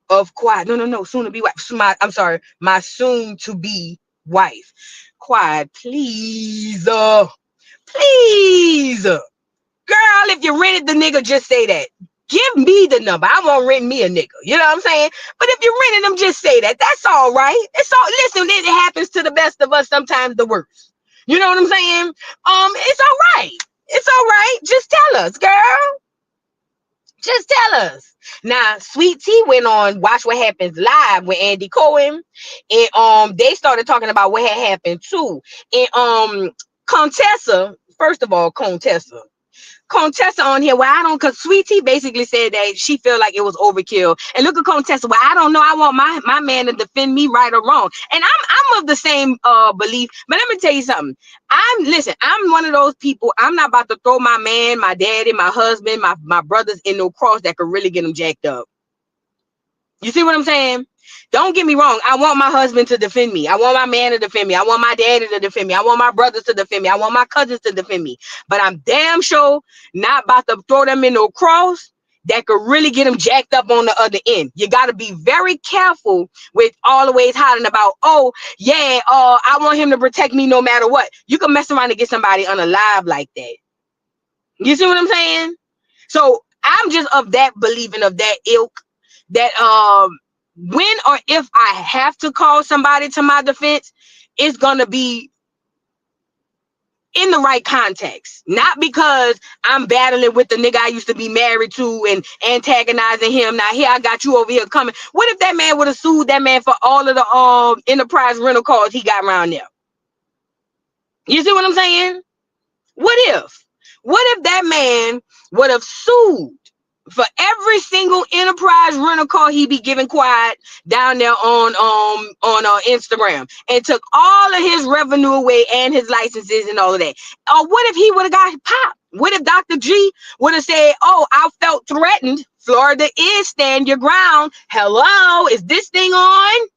of Quiet. No, soon to be wife. I'm sorry, my soon to be wife. Quiet, please, please, girl. If you rented the nigga, just say that. Give me the number. I won't rent me a nigga. You know what I'm saying? But if you're renting them, just say that. That's all right. It's all. Listen, it happens to the best of us. Sometimes the worst. You know what I'm saying? It's all right. It's all right. Just tell us, girl. Just tell us. Now, Sweet Tea went on Watch What Happens Live with Andy Cohen, and they started talking about what had happened too. And Contessa, first of all, Contessa on here, well, I don't, because Sweet Tea basically said that she felt like it was overkill. And look at Contessa, well, I don't know. I want my man to defend me, right or wrong. And I'm of the same belief. But let me tell you something. I'm one of those people. I'm not about to throw my man, my daddy, my husband, my brothers in no cross that could really get them jacked up. You see what I'm saying? Don't get me wrong. I want my husband to defend me. I want my man to defend me. I want my daddy to defend me. I want my brothers to defend me. I want my cousins to defend me. But I'm damn sure not about to throw them in no cross that could really get them jacked up on the other end. You got to be very careful with always hollering about, oh, yeah, I want him to protect me no matter what. You can mess around and get somebody unalive like that. You see what I'm saying? So I'm just of that believing of that ilk that when or if I have to call somebody to my defense, it's gonna be in the right context, not because I'm battling with the nigga I used to be married to and antagonizing him. Now here I got you over here coming. What if that man would have sued that man for all of the enterprise rental cars he got around there? You see what I'm saying? What if that man would have sued for every single enterprise rental car he be giving Quiet down there on Instagram, and took all of his revenue away and his licenses and all of that? Or what if he would have got popped? What if Dr. G would have said, oh, I felt threatened. Florida is stand your ground. Hello, is this thing on?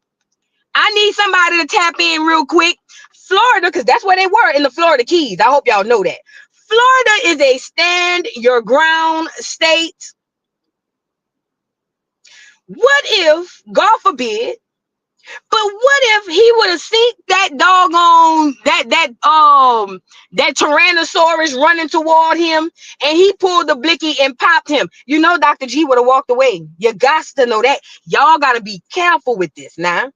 I need somebody to tap in real quick. Florida, because that's where they were, in the Florida Keys. I hope y'all know that. Florida is a stand your ground state. What if, God forbid, but what if he would have seen that doggone that Tyrannosaurus running toward him, and he pulled the blicky and popped him? You know, Dr. G would have walked away. You got to know that. Y'all got to be careful with this now.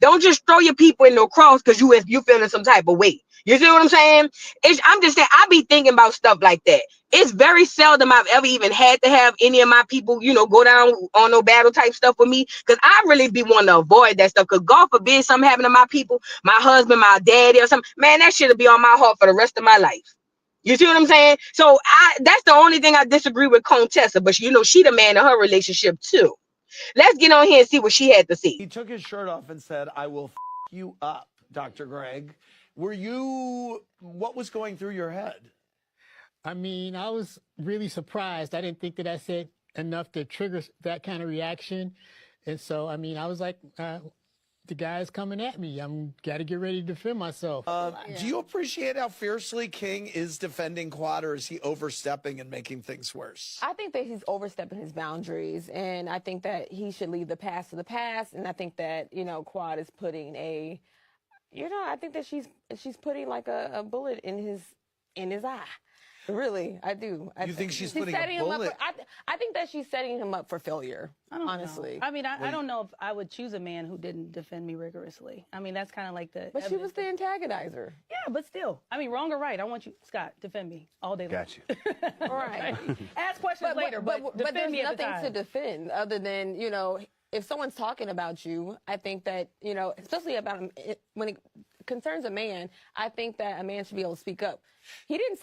Don't just throw your people in no cross because you feeling some type of way. You see what I'm saying? I'm just saying, I be thinking about stuff like that. It's very seldom I've ever even had to have any of my people, go down on no battle type stuff with me, because I really be wanting to avoid that stuff. Because God forbid something happen to my people, my husband, my daddy, or something. Man, that shit'll be on my heart for the rest of my life. You see what I'm saying? So that's the only thing I disagree with Contessa, but she the man in her relationship too. Let's get on here and see what she had to say. He took his shirt off and said, I will you up, Dr. Greg. What was going through your head? I mean, I was really surprised. I didn't think that I said enough to trigger that kind of reaction. And so, I mean, I was like, the guy's coming at me. I'm got to get ready to defend myself. Do you appreciate how fiercely King is defending Quad, or is he overstepping and making things worse? I think that he's overstepping his boundaries, and I think that he should leave the past to the past. And I think that, Quad is putting I think that she's putting like a bullet in his eye. Really, I do. You think she's putting a bullet? I think that she's setting him up for failure. I don't honestly know. I mean, I don't know if I would choose a man who didn't defend me rigorously. I mean, that's kind of like the. But she was the antagonizer. Yeah, but still, I mean, wrong or right, I want you, Scott, defend me all day long. Got you. All right. Ask questions later, but there's me nothing to defend other than if someone's talking about you. I think that especially about when it concerns a man, I think that a man should be able to speak up. He didn't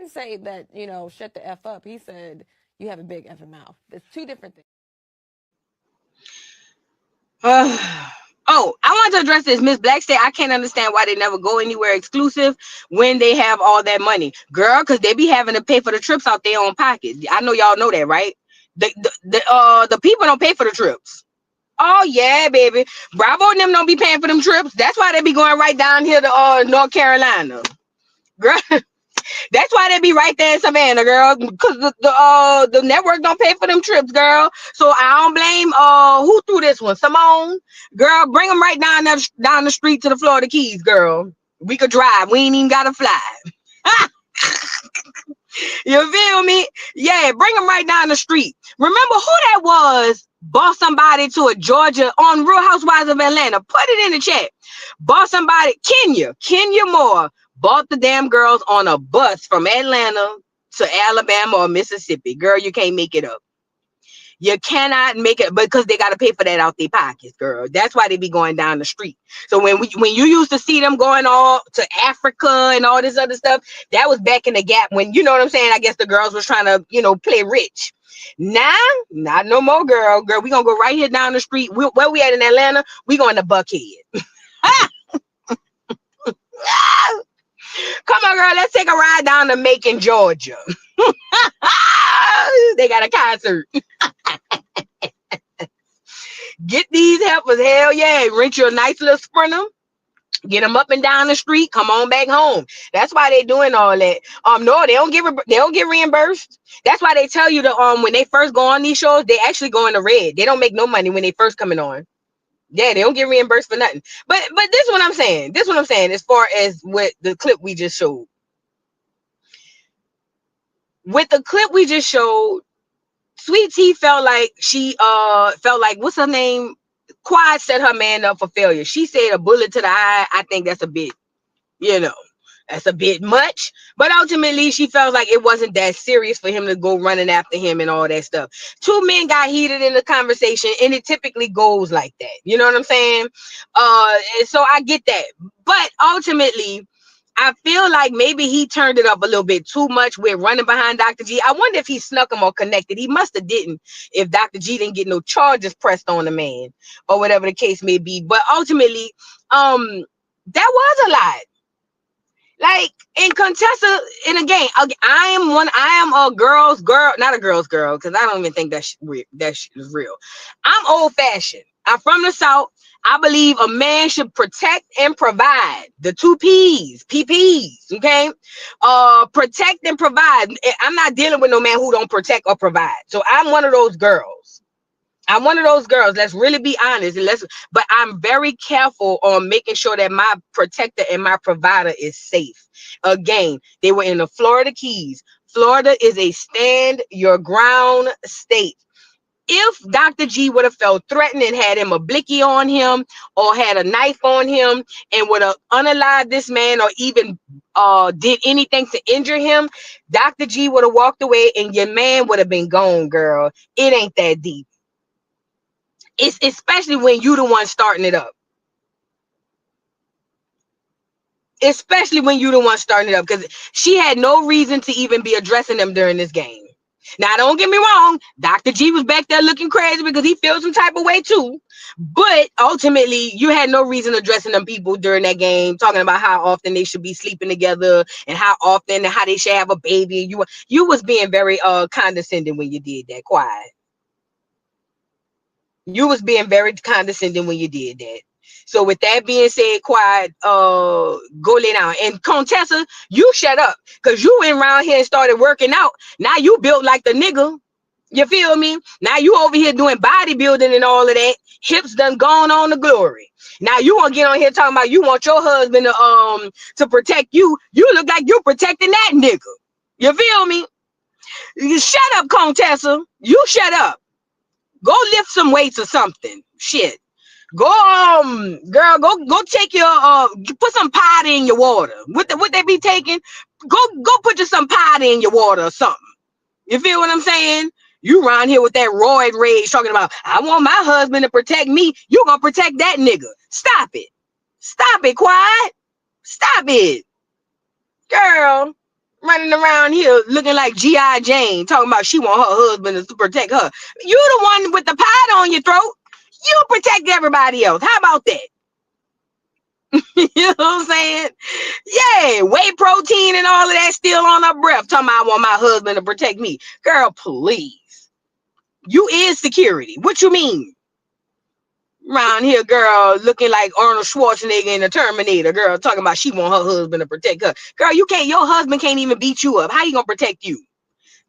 say that, shut the F up. He said, you have a big effing mouth. It's two different things. I want to address this. Miss Black said, I can't understand why they never go anywhere exclusive when they have all that money. Girl, because they be having to pay for the trips out their own pocket. I know y'all know that, right? The people don't pay for the trips. Oh yeah, baby. Bravo and them don't be paying for them trips. That's why they be going right down here to North Carolina. Girl, that's why they be right there in Savannah, girl. Because the network don't pay for them trips, girl. So I don't blame who threw this one? Simone. Girl, bring them right down the street to the Florida Keys, girl. We could drive. We ain't even gotta fly. You feel me? Yeah, bring them right down the street. Remember who that was? Bought somebody to a Georgia on Real Housewives of Atlanta. Put it in the chat. Bought somebody, Kenya Moore, bought the damn girls on a bus from Atlanta to Alabama or Mississippi. Girl, you can't make it up. You cannot make it because they got to pay for that out their pockets, girl. That's why they be going down the street. So when you used to see them going all to Africa and all this other stuff, that was back in the gap when, you know what I'm saying? I guess the girls was trying to, play rich. Now, not no more, girl. Girl, we gonna go right here down the street. Where we at in Atlanta? We going to Buckhead. Come on, girl. Let's take a ride down to Macon, Georgia. They got a concert. Get these heifers, hell yeah. Rent you a nice little Sprinter. Get them up and down the street. Come on back home. That's why they doing all that. No, they don't get reimbursed. That's why they tell you to when they first go on these shows, they actually go in the red. They don't make no money when they first coming on. Yeah, they don't get reimbursed for nothing. But this is what I'm saying. This is what I'm saying as far as with the clip we just showed. With the clip we just showed, Sweet Tea felt like what's her name? Quad set her man up for failure. She said a bullet to the eye. I think that's a bit, that's a bit much. But ultimately, she felt like it wasn't that serious for him to go running after him and all that stuff. Two men got heated in the conversation, and it typically goes like that. You know what I'm saying? And so I get that. But ultimately, I feel like maybe he turned it up a little bit too much with running behind Dr. G. I wonder if he snuck him or connected. He must have didn't if Dr. G didn't get no charges pressed on the man or whatever the case may be. But ultimately, that was a lot. Like in Contessa, and again, I am a girl's girl, not a girl's girl, because I don't even think that shit is real. I'm old fashioned. I'm from the South. I believe a man should protect and provide. The two P's, PPs, okay? Protect and provide. I'm not dealing with no man who don't protect or provide. So I'm one of those girls. Let's really be honest. But I'm very careful on making sure that my protector and my provider is safe. Again, they were in the Florida Keys. Florida is a stand your ground state. If Dr. G would have felt threatened and had him a blicky on him or had a knife on him and would have unalived this man or even did anything to injure him, Dr. G would have walked away and your man would have been gone, girl. It ain't that deep. It's especially when you the one starting it up. Especially when you the one starting it up, because she had no reason to even be addressing them during this game. Now, don't get me wrong. Dr. G was back there looking crazy because he feels some type of way too. But ultimately, you had no reason addressing them people during that game, talking about how often they should be sleeping together and how often and how they should have a baby. And you was being very condescending when you did that. Quiet. You was being very condescending when you did that. So with that being said, quiet, go lay down. And Contessa, you shut up. Because you went around here and started working out. Now you built like the nigga. You feel me? Now you over here doing bodybuilding and all of that. Hips done gone on to glory. Now you want to get on here talking about you want your husband to protect you. You look like you're protecting that nigga. You feel me? You shut up, Contessa. You shut up. Go lift some weights or something. Shit. Go girl, go take your put some powder in your water. What they be taking? Go put some powder in your water or something. You feel what I'm saying? You around here with that roid rage talking about I want my husband to protect me. You gonna protect that nigga. Stop it. Stop it, quiet. Stop it. Girl, running around here looking like G.I. Jane, talking about she want her husband to protect her. You the one with the powder on your throat. You protect everybody else. How about that? You know what I'm saying? Yeah, whey protein and all of that still on her breath. Talking about I want my husband to protect me. Girl, please. You is security. What you mean? Around here, girl, looking like Arnold Schwarzenegger in the Terminator. Girl, talking about she want her husband to protect her. Girl, you can't. Your husband can't even beat you up. How you gonna protect you?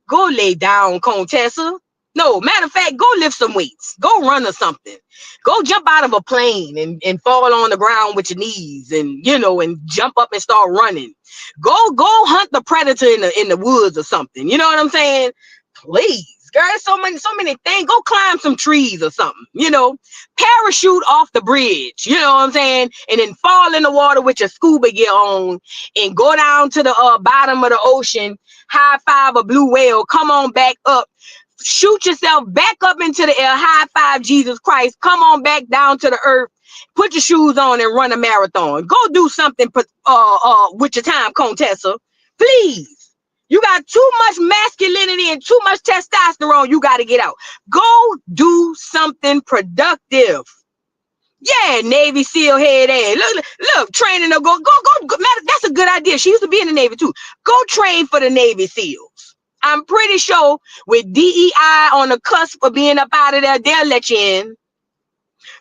Go lay down, Contessa. No, matter of fact, go lift some weights. Go run or something. Go jump out of a plane and fall on the ground with your knees and, you know, and jump up and start running. Go hunt the predator in the woods or something. You know what I'm saying? Please. Girl, so many things. Go climb some trees or something, you know. Parachute off the bridge, you know what I'm saying? And then fall in the water with your scuba gear on and go down to the bottom of the ocean, high five a blue whale, come on back up, shoot yourself back up into the air, high five Jesus Christ, come on back down to the earth, put your shoes on and run a marathon. Go do something with your time, Contessa. Please. You got too much masculinity and too much testosterone. You got to get out. Go do something productive. Yeah, Navy SEAL head ass. Look, training her. Go. That's a good idea. She used to be in the Navy too. Go train for the Navy SEALs. I'm pretty sure with DEI on the cusp of being up out of there, they'll let you in.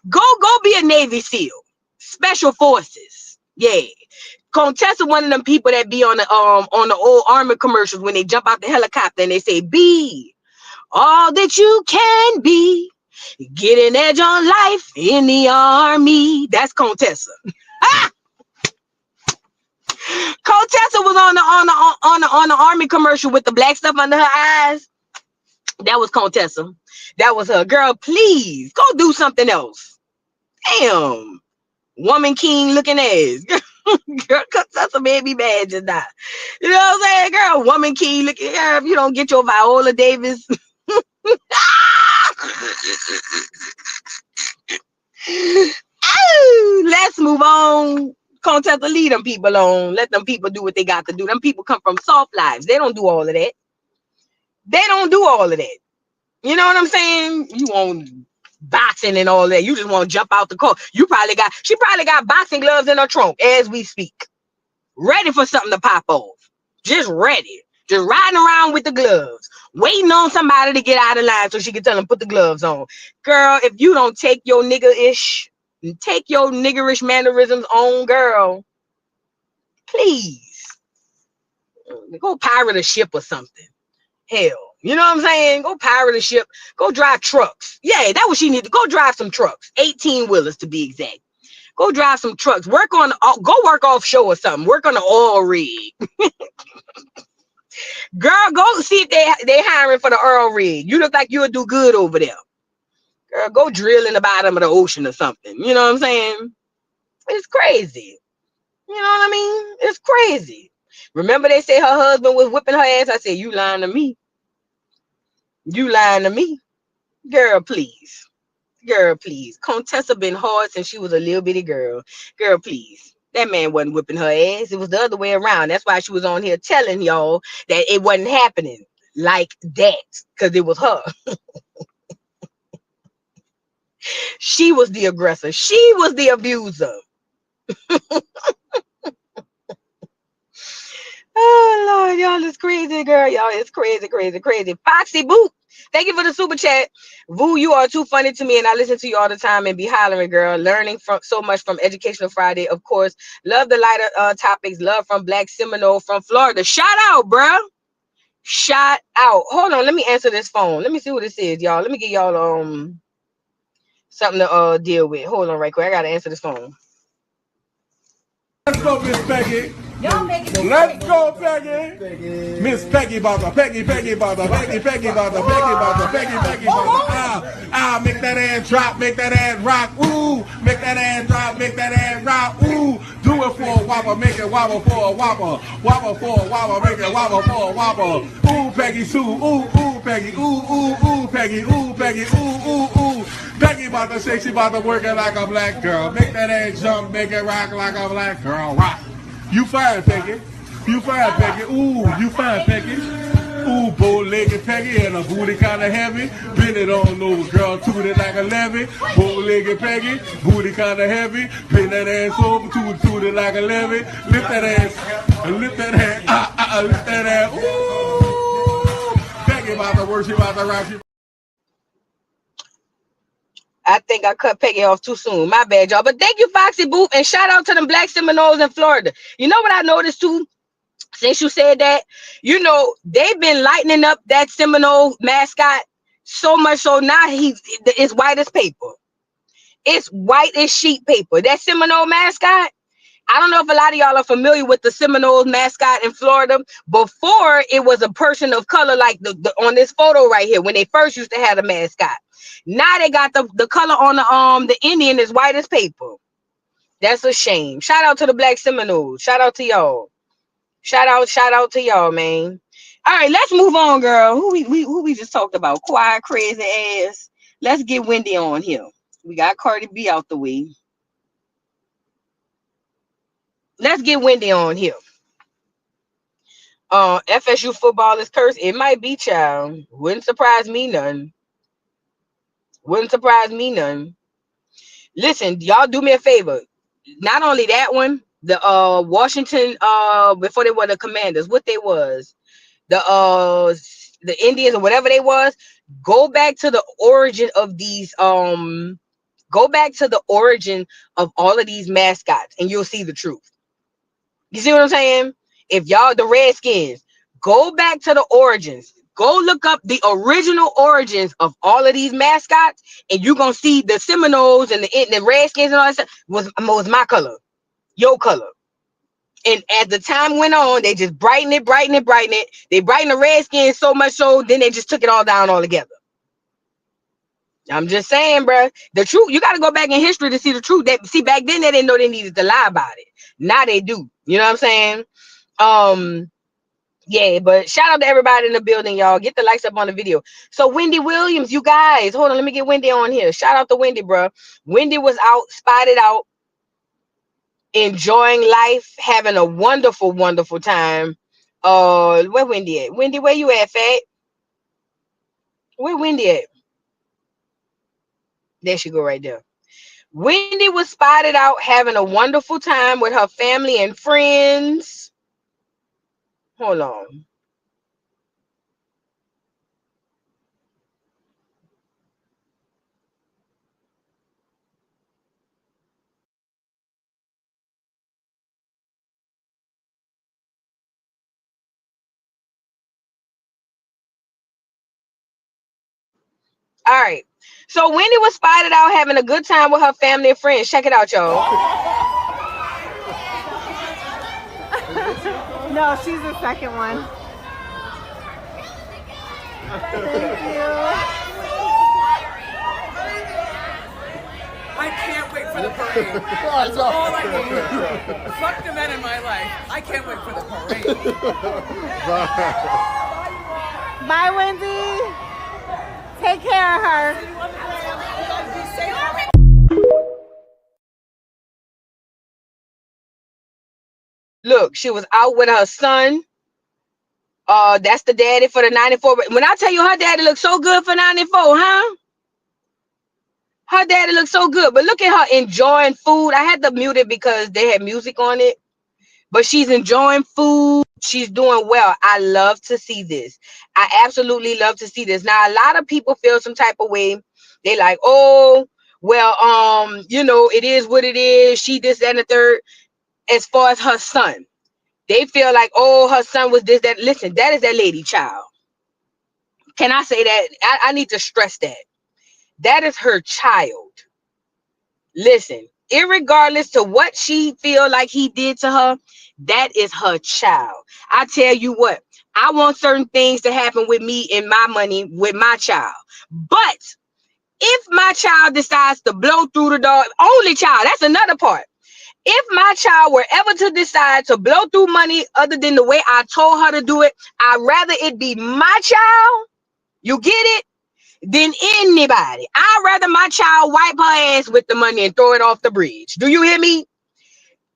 Go be a Navy SEAL. Special Forces. Yeah. Contessa, one of them people that be on the old Army commercials when they jump out the helicopter and they say, "Be all that you can be. Get an edge on life in the Army." That's Contessa. Contessa was on the Army commercial with the black stuff under her eyes. That was Contessa. That was her. Girl, please go do something else. Damn, woman king looking ass. Girl, Contessa made me mad just now. You know what I'm saying? Girl, woman king looking. Girl, if you don't get your Viola Davis. Let's move on. Contessa, lead them people on. Let them people do what they got to do. Them people come from soft lives. They don't do all of that. They don't do all of that. You know what I'm saying? You want boxing and all that. You just want to jump out the car. She probably got boxing gloves in her trunk as we speak. Ready for something to pop off. Just ready. Just riding around with the gloves. Waiting on somebody to get out of line so she can tell them put the gloves on. Girl, if you don't take your niggerish mannerisms on, girl, please. Go pirate a ship or something. Hell. You know what I'm saying? Go pirate a ship. Go drive trucks. Yeah, that's what she needs to go drive some trucks. 18-wheelers to be exact. Go drive some trucks. Go work offshore or something. Work on the oil rig. Girl, go see if they hiring for the oil rig. You look like you'll do good over there. Girl, go drill in the bottom of the ocean or something. You know what I'm saying? It's crazy. You know what I mean? It's crazy. Remember they say her husband was whipping her ass? I said, you lying to me. You lying to me. Girl, please. Girl, please. Contessa been hard since she was a little bitty girl. Girl, please. That man wasn't whipping her ass. It was the other way around. That's why she was on here telling y'all that it wasn't happening like that. Because it was her. She was the aggressor. She was the abuser. Oh, Lord, y'all, it's crazy, girl. Y'all, it's crazy, crazy, crazy. Foxy Boot, thank you for the super chat. Voo, you are too funny to me, and I listen to you all the time and be hollering, girl. Learning from so much from Educational Friday, of course. Love the lighter topics. Love from Black Seminole from Florida. Shout out, bro. Shout out. Hold on, let me answer this phone. Let me see what this is, y'all. Let me get y'all something to deal with. Hold on right quick. I gotta answer this phone. Let's go, Miss Peggy. Let's go, Peggy. Miss Peggy bother, Peggy bother. Make that ass drop, make that ass rock. Ooh, make that ass drop, make that ass rock. Ooh, do it for a whopper, make it wobble for a whopper. Wobble for a whopper, make it wobble for a whopper. Ooh, Peggy Sue, ooh, Peggy, ooh, Peggy, ooh. Peggy about to say she about to work it like a black girl. Make that ass jump, make it rock like a black girl. Rock. You fine, Peggy. You fine, Peggy. Ooh, you fine, Peggy. Ooh, bow-legged Peggy and a booty kind of heavy. Bend it on those girl, toot it like a levy. Bow-legged Peggy, booty kind of heavy. Bend that ass over, toot it like a levy. Lift that ass, lift that ass, lift that ass. Ooh, Peggy about to work, she about to rock. I think I cut Peggy off too soon. My bad, y'all. But thank you, Foxy Booth, and shout out to them black Seminoles in Florida. You know what I noticed too? Since you said that, you know, they've been lightening up that Seminole mascot so much so now it's white as paper. It's white as sheet paper. That Seminole mascot, I don't know if a lot of y'all are familiar with the Seminole mascot in Florida. Before, it was a person of color, like the on this photo right here, when they first used to have a mascot. Now they got the color on the Indian is white as paper. That's a shame. Shout out to the black Seminoles. Shout out to y'all. Shout out to y'all, man. All right, let's move on, girl. Who we just talked about? Quiet, crazy ass. Let's get Wendy on here. We got Cardi B out the way. Let's get Wendy on here. FSU football is cursed. It might be, child. Wouldn't surprise me none. Wouldn't surprise me none. Listen, y'all do me a favor. Not only that one, the Washington, before they were the Commanders, what they was, the Indians or whatever they was, go back to the origin of these, go back to the origin of all of these mascots and you'll see the truth. You see what I'm saying? If y'all, the Redskins, go back to the origins. Go look up the original origins of all of these mascots, and you're going to see the Seminoles and the Redskins and all that stuff was my color, your color. And as the time went on, they just brighten it. They brighten the Redskins so much so, then they just took it all down altogether. I'm just saying, bro. The truth, you got to go back in history to see the truth. See, back then they didn't know they needed to lie about it. Now they do. You know what I'm saying? Yeah, but shout out to everybody in the building, y'all. Get the likes up on the video. So Wendy Williams, you guys, hold on, let me get Wendy on here. Shout out to Wendy, bro. Wendy was out, spotted out, enjoying life, having a wonderful, wonderful time. Where Wendy at? Wendy, where you at, fat? Where Wendy at? There she go right there. Wendy was spotted out having a wonderful time with her family and friends. Hold on. All right. So Wendy was spotted out having a good time with her family and friends. Check it out, y'all. No, she's the second one. Thank you. I can't wait for the parade. That's all I need. Fuck the men in my life. I can't wait for the parade. Bye, Wendy. Take care of her. Look, she was out with her son. That's the daddy for the 94. When I tell you her daddy looks so good for 94, huh? Her daddy looks so good. But look at her enjoying food. I had to mute it because they had music on it. But she's enjoying food. She's doing well. I love to see this. I absolutely love to see this. Now, a lot of people feel some type of way. They like, oh, well, you know, it is what it is. She this, that, and the third. As far as her son, they feel like, oh, her son was this, that. Listen, that is that lady child. Can I say that? I need to stress that. That is her child. Listen, irregardless to what she feel like he did to her, that is her child. I tell you what, I want certain things to happen with me and my money with my child. But if my child decides to blow through the door, only child, that's another part. If my child were ever to decide to blow through money other than the way I told her to do it, I'd rather it be my child, you get it, than anybody. I'd rather my child wipe her ass with the money and throw it off the bridge. Do you hear me?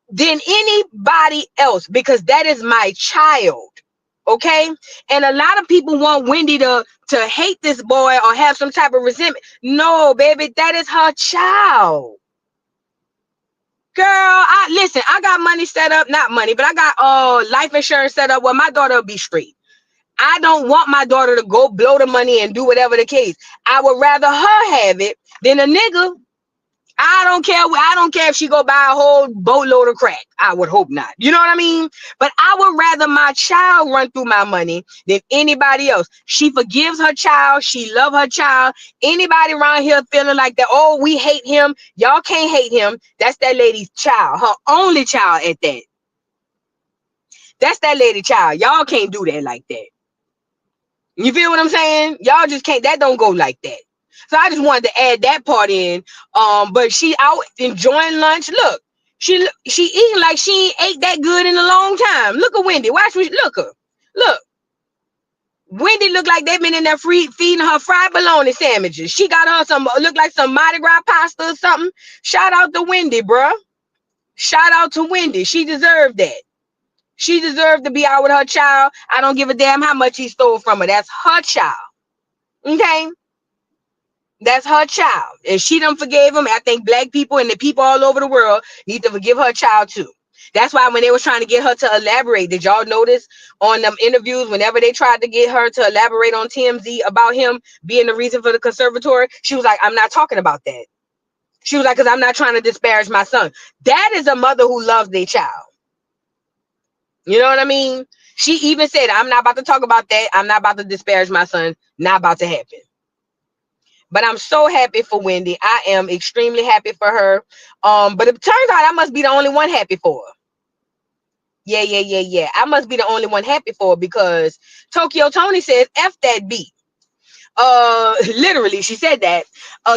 Than anybody else, because that is my child. Okay? And a lot of people want Wendy to hate this boy or have some type of resentment. No, baby, that is her child. Girl, I got money set up, not money, but I got life insurance set up where my daughter will be straight. I don't want my daughter to go blow the money and do whatever the case. I would rather her have it Then a nigga, I don't care if she go buy a whole boatload of crack. I would hope not. You know what I mean? But I would rather my child run through my money than anybody else. She forgives her child. She love her child. Anybody around here feeling like that, oh, we hate him. Y'all can't hate him. That's that lady's child. Her only child at that. That's that lady child. Y'all can't do that like that. You feel what I'm saying? Y'all just can't. That don't go like that. So I just wanted to add that part in. But she out enjoying lunch. Look, she eating like she ain't ate that good in a long time. Look at Wendy. Watch me. Look her. Look. Wendy look like they've been in there feeding her fried bologna sandwiches. She got her some look like some Mardi Gras pasta or something. Shout out to Wendy, bruh. Shout out to Wendy. She deserved that. She deserved to be out with her child. I don't give a damn how much he stole from her. That's her child. Okay? That's her child. And she done forgave him. I think black people and the people all over the world need to forgive her child too. That's why when they was trying to get her to elaborate, did y'all notice on them interviews, whenever they tried to get her to elaborate on TMZ about him being the reason for the conservatory, she was like, I'm not talking about that. She was like, because I'm not trying to disparage my son. That is a mother who loves their child. You know what I mean? She even said, I'm not about to talk about that. I'm not about to disparage my son. Not about to happen. But I'm so happy for Wendy. I am extremely happy for her. But it turns out I must be the only one happy for her. Yeah. I must be the only one happy for her because Tokyo Toni says, F that beat. Literally, she said that.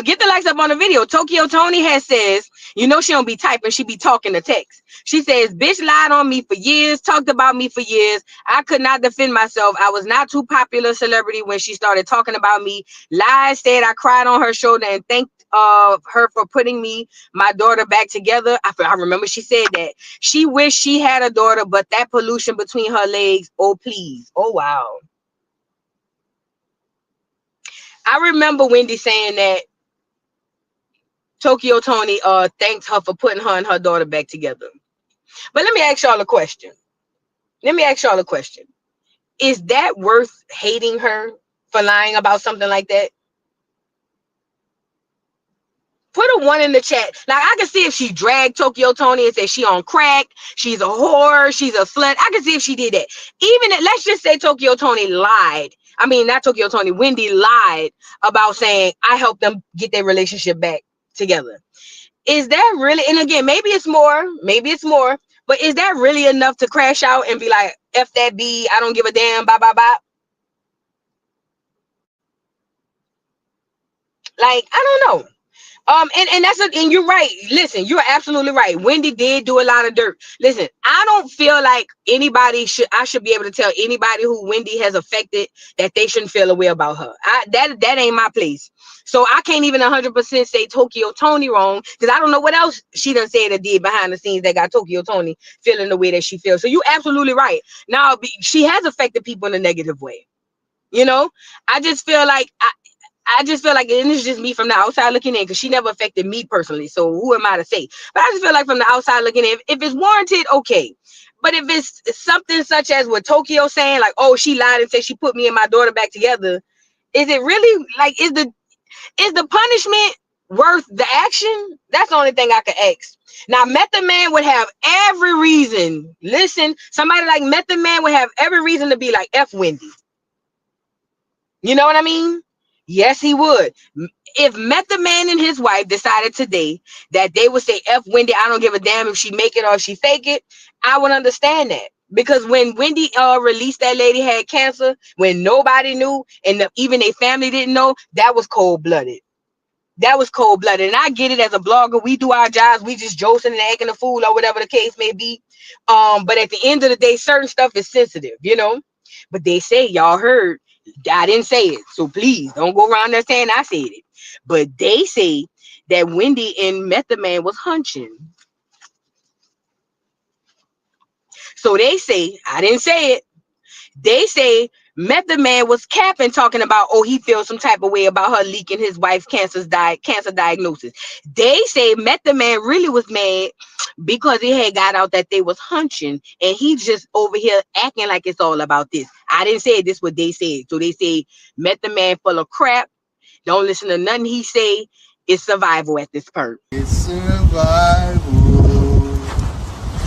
Get the likes up on the video. Tokyo Toni says, you know, she don't be typing, she be talking to text. She says, bitch lied on me for years, talked about me for years. I could not defend myself. I was not too popular celebrity when she started talking about me. Lies, said I cried on her shoulder and thanked her for putting my daughter back together. I remember she said that. She wished she had a daughter, but that pollution between her legs, oh please. Oh wow. I remember Wendy saying that Tokyo Toni thanked her for putting her and her daughter back together. But let me ask y'all a question. Is that worth hating her for lying about something like that? Put a 1 in the chat. Like, I can see if she dragged Tokyo Toni and said she on crack, she's a whore, she's a slut. I can see if she did that. Even if, let's just say Tokyo Toni lied. I mean, not Tokyo Toni, Wendy lied about saying, I helped them get their relationship back together. Is that really, and again, maybe it's more, but is that really enough to crash out and be like, F that B, I don't give a damn, bye, bye, bye? Like, I don't know. And you're right. Listen, you're absolutely right. Wendy did do a lot of dirt. Listen, I don't feel like I should be able to tell anybody who Wendy has affected that they shouldn't feel a way about her. That ain't my place. So I can't even 100% say Tokyo Toni wrong because I don't know what else she done said or did behind the scenes that got Tokyo Toni feeling the way that she feels. So you're absolutely right. Now, she has affected people in a negative way. You know, I just feel like, and it's just me from the outside looking in because she never affected me personally. So who am I to say? But I just feel like from the outside looking in, if it's warranted, okay. But if it's something such as what Tokyo saying, like, oh, she lied and said she put me and my daughter back together, is it really like, is the punishment worth the action? That's the only thing I could ask. Now, Method Man would have every reason. Listen, somebody like Method Man would have every reason to be like, F Wendy. You know what I mean? Yes, he would. If Method Man and his wife decided today that they would say, F Wendy, I don't give a damn if she make it or if she fake it, I would understand that. Because when Wendy released that lady had cancer, when nobody knew and even their family didn't know, that was cold-blooded. That was cold-blooded. And I get it, as a blogger, we do our jobs. We just josing and acting a fool or whatever the case may be. But at the end of the day, certain stuff is sensitive, you know. But they say, y'all heard, I didn't say it. So please don't go around there saying I said it. But they say that Wendy and Method Man was hunching. So they say, I didn't say it. They say Method Man was capping, talking about, oh, he feels some type of way about her leaking his wife's cancer diagnosis. They say Method Man really was mad because it had got out that they was hunching, and he's just over here acting like it's all about this. I didn't say this, what they said. So they say Method Man full of crap. Don't listen to nothing he say. It's survival at this point. It's survival.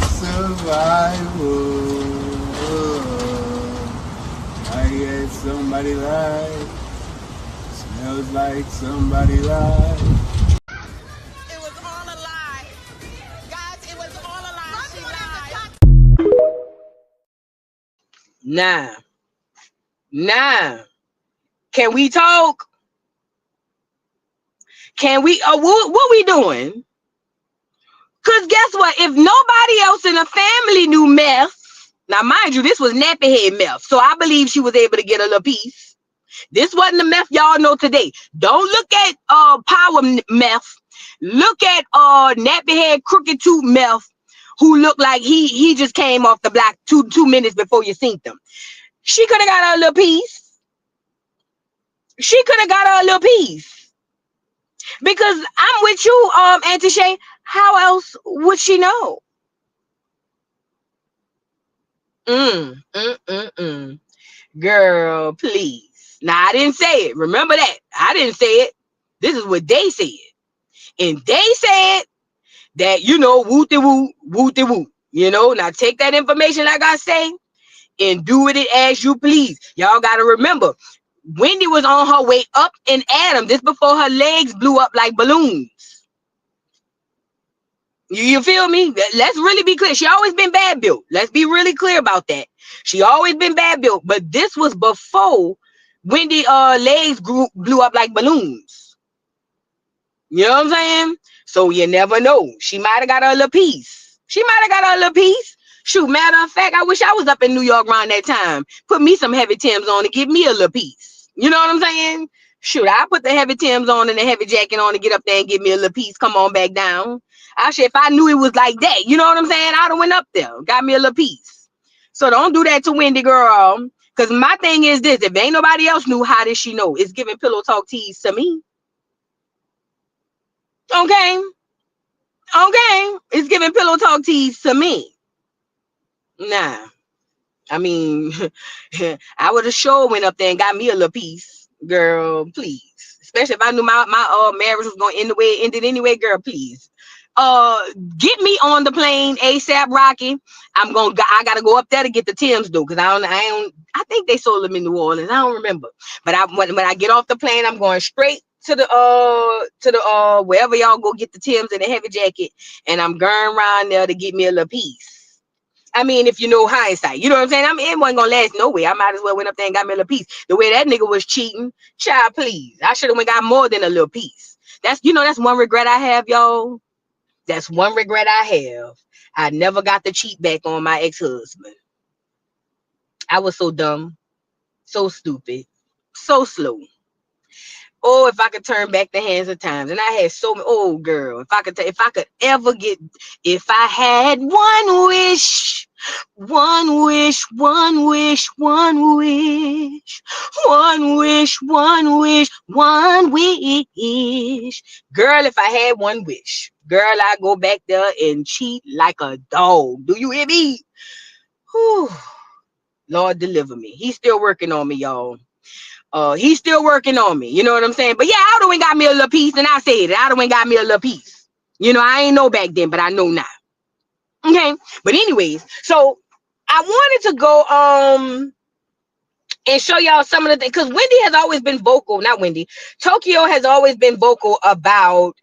Survival. I guess somebody lied. Smells like somebody lied. It was all a lie. Guys, it was all a lie. She lied. Nah. Can we talk? Can we? What we doing? Cause guess what? If nobody else in the family knew meth, now mind you, this was nappy head meth, so I believe she was able to get a little piece. This wasn't the meth y'all know today. Don't look at power meth. Look at nappy head crooked tooth meth, who looked like he just came off the block two minutes before you seen them. She could have got her a little piece. She could have got her a little piece. Because I'm with you, Auntie Shay. How else would she know? Girl, please. Now, I didn't say it. Remember that. I didn't say it. This is what they said. And they said that, you know, woo-de-woo, woo-de-woo. You know, now take that information like I say and do with it as you please. Y'all got to remember, Wendy was on her way up in Adam. This before her legs blew up like balloons. You feel me? Let's really be clear. She always been bad built. Let's be really clear about that. She always been bad built. But this was before Wendy legs blew up like balloons. You know what I'm saying? So you never know. She might have got her a little piece. She might have got her a little piece. Shoot, matter of fact, I wish I was up in New York around that time. Put me some heavy Timbs on to give me a little piece. You know what I'm saying? Shoot, I put the heavy Timbs on and the heavy jacket on to get up there and give me a little piece. Come on back down. Actually, if I knew it was like that, you know what I'm saying? I'd have went up there, got me a little piece. So don't do that to Wendy, girl. Because my thing is this: if ain't nobody else knew, how did she know? It's giving pillow talk tease to me. Okay. It's giving pillow talk tease to me. Nah. I mean, I would have sure went up there and got me a little piece. Girl, please. Especially if I knew my marriage was going to end the way it ended anyway. Girl, please. Get me on the plane ASAP, Rocky. I gotta go up there to get the Timbs though, because I think they sold them in New Orleans. I don't remember. But when I get off the plane, I'm going straight to the wherever y'all go get the Timbs and the heavy jacket, and I'm going around there to get me a little piece. I mean, if you know hindsight, you know what I'm saying? I mean, it wasn't gonna last no way. I might as well went up there and got me a little piece. The way that nigga was cheating, child, please. I should have got more than a little piece. That's one regret I have, y'all. That's one regret I have. I never got the cheat back on my ex-husband. I was so dumb, so stupid, so slow. Oh, if I could turn back the hands of times. And I had so many, oh girl, if I had one wish, one wish, one wish, one wish, one wish, one wish, one wish. Girl, if I had one wish, girl, I'd go back there and cheat like a dog. Do you hear me? Whew. Lord, deliver me. He's still working on me, y'all. He's still working on me. You know what I'm saying? But yeah, I done got me a little piece, and I said it. I done got me a little piece. You know, I ain't know back then, but I know now. Okay. But anyways, so I wanted to go and show y'all some of the things, because Wendy has always been vocal. Not Wendy. Tokyo has always been vocal about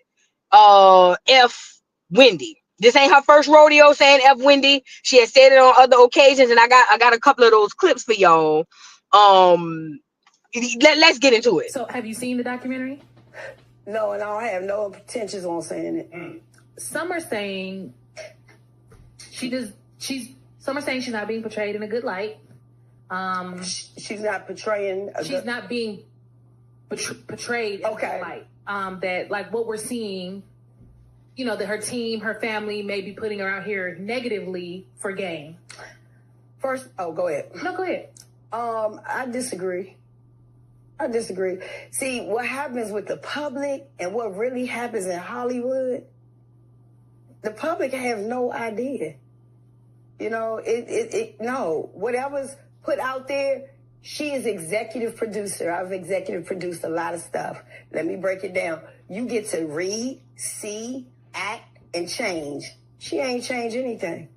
F Wendy. This ain't her first rodeo saying F Wendy. She has said it on other occasions, and I got a couple of those clips for y'all. Let's get into it. So, have you seen the documentary? No, and I have no intentions on saying it. Some are saying Summer's saying she's not being portrayed in a good light. She's not portraying. She's not being portrayed in a good light. That like what we're seeing, you know, that her team, her family may be putting her out here negatively for gain. First, go ahead. No, go ahead. I disagree. See, what happens with the public and what really happens in Hollywood, the public has no idea. You know, no, whatever's put out there She is executive producer. I've executive produced a lot of stuff. Let me break it down. You get to read, see, act, and change. She ain't changed anything.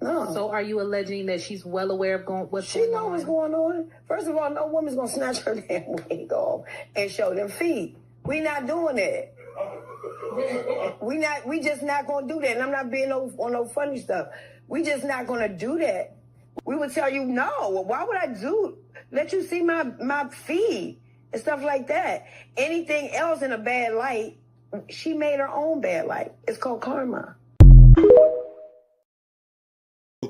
No. So are you alleging that she's well aware of what's She going know on? what's going on. First of all, no woman's gonna snatch her damn wig off and show them feet. We not doing that. We just not gonna do that. And I'm not being on no funny stuff. We just not gonna do that. We would tell you no. Why would I let you see my feet and stuff like that? Anything else in a bad light, she made her own bad light. It's called karma.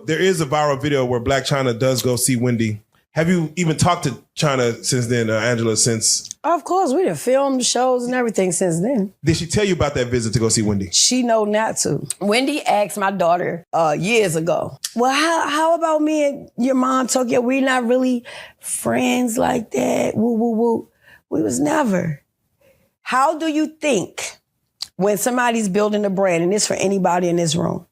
There is a viral video where Black China does go see Wendy. Have you even talked to China since then, Angela, since? Of course, we done filmed shows and everything since then. Did she tell you about that visit to go see Wendy? She know not to. Wendy asked my daughter years ago, well, how about me and your mom, Tokyo? We're not really friends like that. Woo, woo, woo. We was never. How do you think when somebody's building a brand, and this for anybody in this room,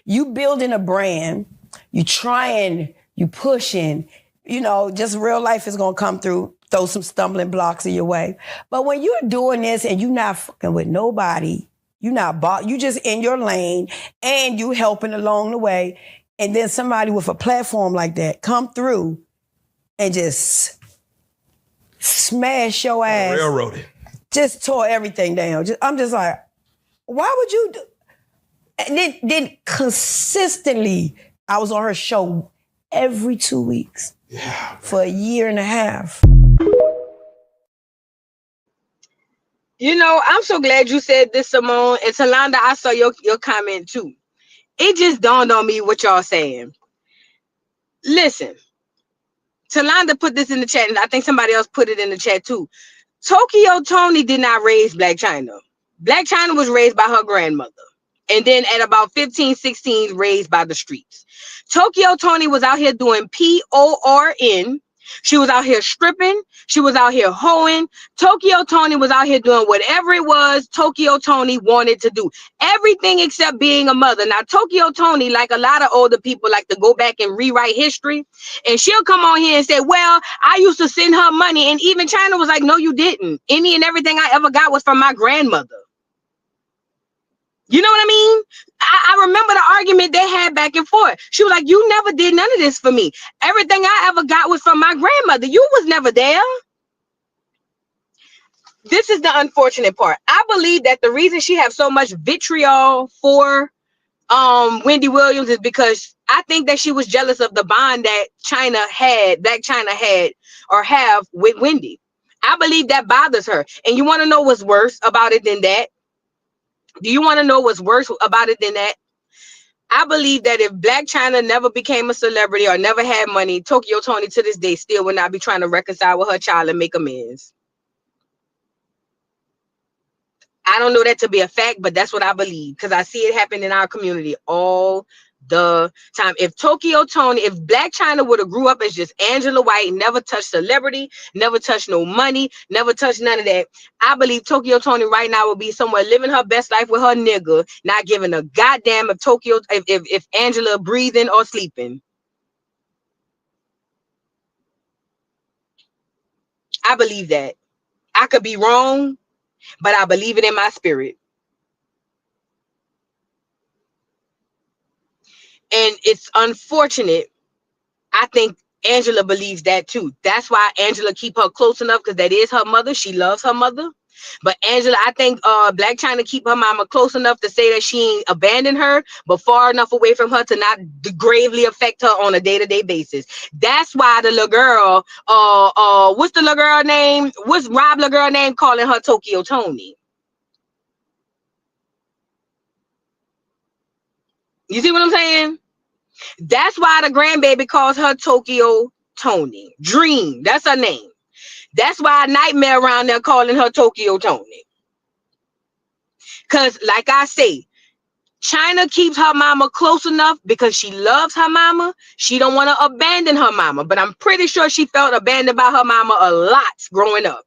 you building a brand, you trying, you pushing, you know, just real life is going to come through, throw some stumbling blocks in your way. But when you're doing this and you're not fucking with nobody, you just in your lane and you helping along the way. And then somebody with a platform like that come through and just smash your ass. Railroaded. Just tore everything down. I'm just like, why would you do? And then consistently, I was on her show every 2 weeks. Yeah. For a year and a half. You know, I'm so glad you said this, Simone. And Talanda, I saw your comment too. It just dawned on me what y'all saying. Listen, Talanda put this in the chat, and I think somebody else put it in the chat too. Tokyo Toni did not raise Black China. Black China was raised by her grandmother. And then at about 15, 16, raised by the streets. Tokyo Toni was out here doing PORN. She was out here stripping. She was out here hoeing. Tokyo Toni was out here doing whatever it was Tokyo Toni wanted to do. Everything except being a mother. Now, Tokyo Toni, like a lot of older people, like to go back and rewrite history. And she'll come on here and say, well, I used to send her money. And even China was like, no, you didn't. Any and everything I ever got was from my grandmother. You know what I mean? I remember the argument they had back and forth. She was like, you never did none of this for me. Everything I ever got was from my grandmother. You was never there. This is the unfortunate part. I believe that the reason she has so much vitriol for Wendy Williams is because I think that she was jealous of the bond that Black China had or have with Wendy. I believe that bothers her. And you want to know what's worse about it than that? Do you want to know what's worse about it than that? I believe that if Black China never became a celebrity or never had money, Tokyo Toni to this day still would not be trying to reconcile with her child and make amends. I don't know that to be a fact, but that's what I believe because I see it happen in our community all the time. If Tokyo Toni, if Black China would have grew up as just Angela White, never touched celebrity, never touched no money, never touched none of that, I believe Tokyo Toni right now would be somewhere living her best life with her nigga, not giving a goddamn if Angela breathing or sleeping. I believe that. I could be wrong, but I believe it in my spirit. And it's unfortunate. I think Angela believes that too. That's why Angela keep her close enough because that is her mother. She loves her mother. But Angela, I think Black China keep her mama close enough to say that she ain't abandoned her, but far enough away from her to not gravely affect her on a day-to-day basis. That's why the little girl, what's the little girl name? What's Rob little girl name calling her Tokyo Toni? You see what I'm saying? That's why the grandbaby calls her Tokyo Toni. Dream, that's her name. That's why Nightmare around there calling her Tokyo Toni. Because, like I say, China keeps her mama close enough because she loves her mama. She don't want to abandon her mama. But I'm pretty sure she felt abandoned by her mama a lot growing up.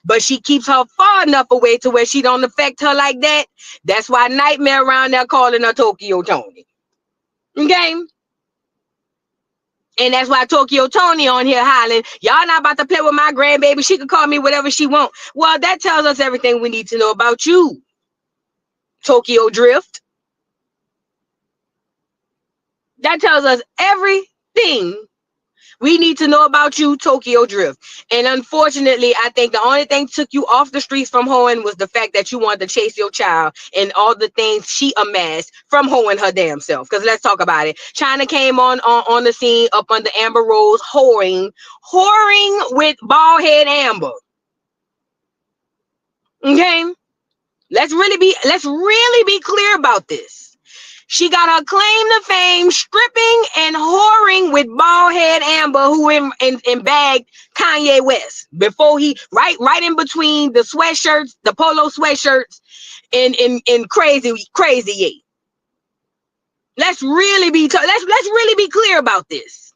But she keeps her far enough away to where she don't affect her like that. That's why Nightmare around there calling her Tokyo Toni. Okay? And that's why Toni on here hollering, y'all not about to play with my grandbaby. She can call me whatever she want. Well, that tells us everything we need to know about you, Tokyo Drift. That tells us everything we need to know about you, Tokyo Drift. And unfortunately, I think the only thing took you off the streets from hoeing was the fact that you wanted to chase your child and all the things she amassed from hoeing her damn self. Because let's talk about it. China came on the scene up under Amber Rose, whoring with bald head Amber. Okay, let's really be clear about this. She got her claim to fame stripping and whoring with bald head Amber, who in bagged Kanye West before he right in between the sweatshirts, the polo sweatshirts, in crazy. Let's really be clear about this.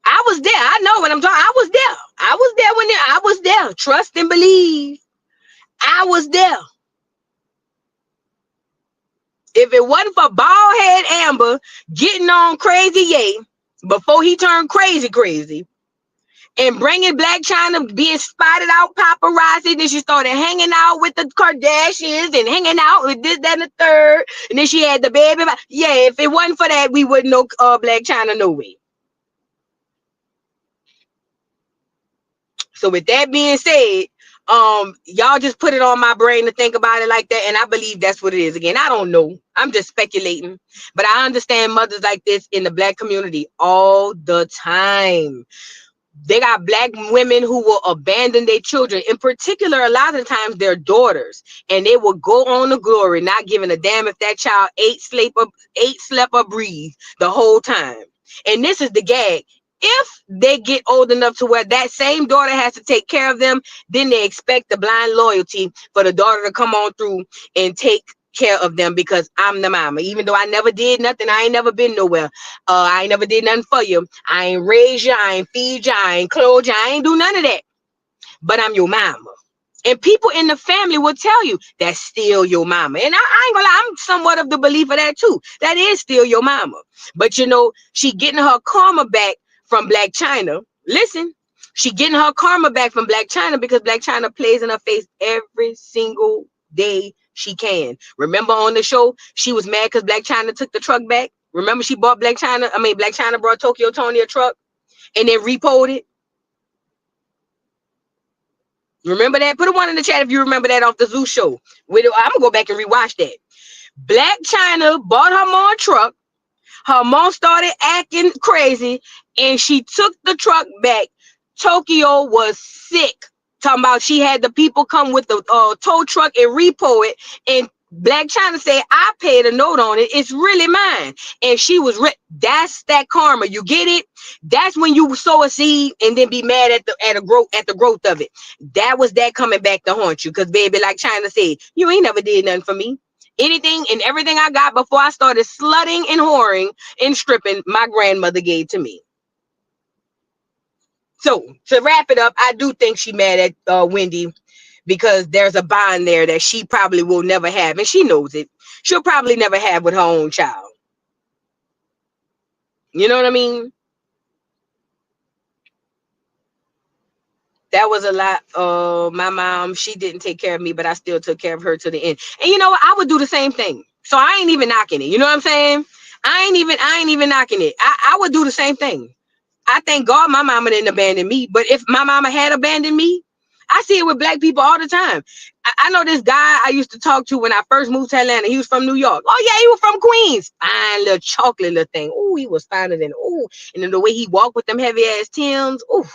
I was there. I know what I'm talking. I was there. Trust and believe. I was there. If it wasn't for bald head Amber getting on Crazy Ye before he turned crazy, and bringing Black China being spotted out paparazzi, then she started hanging out with the Kardashians and hanging out with this, that, and the third, and then she had the baby. Yeah, if it wasn't for that, we wouldn't know Black China no way. So with that being said, y'all just put it on my brain to think about it like that, and I believe that's what it is. Again, I don't know, I'm just speculating, but I understand mothers like this in the Black community all the time. They got Black women who will abandon their children, in particular a lot of the times their daughters, and they will go on to glory, not giving a damn if that child ate, slept or breathed the whole time. And this is the gag. If they get old enough to where that same daughter has to take care of them, then they expect the blind loyalty for the daughter to come on through and take care of them because I'm the mama. Even though I never did nothing, I ain't never been nowhere. I ain't never did nothing for you. I ain't raised you, I ain't feed you, I ain't clothed you, I ain't do none of that. But I'm your mama. And people in the family will tell you that's still your mama. And I ain't gonna lie, I'm somewhat of the belief of that too. That is still your mama. But you know, she getting her karma back from Black China. Listen, she getting her karma back from Black China because Black China plays in her face every single day she can. Remember on the show, she was mad because Black China took the truck back. Remember she bought Black China brought Tokyo Toni a truck and then repoed it. Remember that? Put a one in the chat if you remember that off the Zoo show. I'm gonna go back and rewatch that. Black China bought her mom a truck. Her mom started acting crazy and she took the truck back. Tokyo was sick. Talking about she had the people come with the tow truck and repo it. And Black China said, I paid a note on it. It's really mine. And she was that's that karma. You get it? That's when you sow a seed and then be mad at the growth of it. That was that coming back to haunt you. Because baby, like China said, you ain't never did nothing for me. Anything and everything I got before I started slutting and whoring and stripping, my grandmother gave to me. So to wrap it up, I do think she mad at Wendy because there's a bond there that she probably will never have, and she knows it. She'll probably never have with her own child. You know what I mean? That was a lot. My mom, she didn't take care of me, but I still took care of her to the end. And you know what? I would do the same thing. So I ain't even knocking it. You know what I'm saying? I ain't even knocking it. I would do the same thing. I thank God my mama didn't abandon me. But if my mama had abandoned me, I see it with Black people all the time. I know this guy I used to talk to when I first moved to Atlanta. He was from New York. Oh, yeah, he was from Queens. Fine little chocolate little thing. Oh, he was finer than, oh. And then the way he walked with them heavy-ass Timbs. Oh,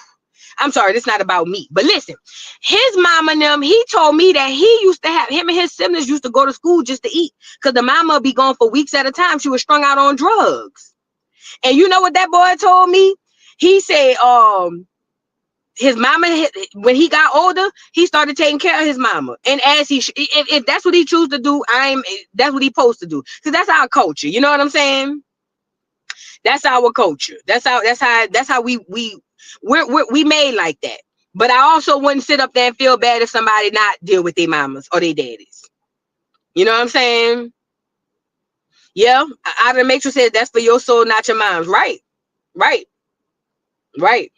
I'm sorry, this is not about me. But listen, his mama and them, he told me that he used to have, him and his siblings used to go to school just to eat. Because the mama would be gone for weeks at a time. She was strung out on drugs. And you know what that boy told me? He said, his mama, when he got older, he started taking care of his mama. And as he, if that's what he chooses to do, that's what he's supposed to do. Because that's our culture. You know what I'm saying? That's our culture. That's how we made like that. But I also wouldn't sit up there and feel bad if somebody not deal with their mamas or their daddies. You know what I'm saying? Yeah, out of the matrix said that's for your soul, not your mind's. Right, right, right.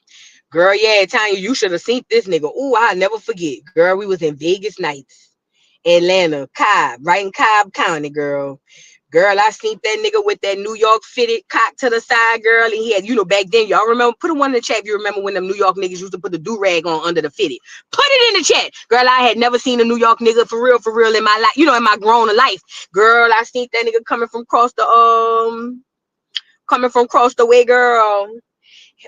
Girl, yeah, Tanya, you should have seen this nigga. Ooh, I'll never forget. Girl, we was in Vegas nights, Atlanta, Cobb, right in Cobb County, girl. Girl, I seen that nigga with that New York fitted cock to the side, girl. And he had, you know, back then, y'all remember, put a one in the chat if you remember when them New York niggas used to put the do-rag on under the fitted. Put it in the chat. Girl, I had never seen a New York nigga for real in my life, you know, in my grown life. Girl, I seen that nigga coming from across the way, girl.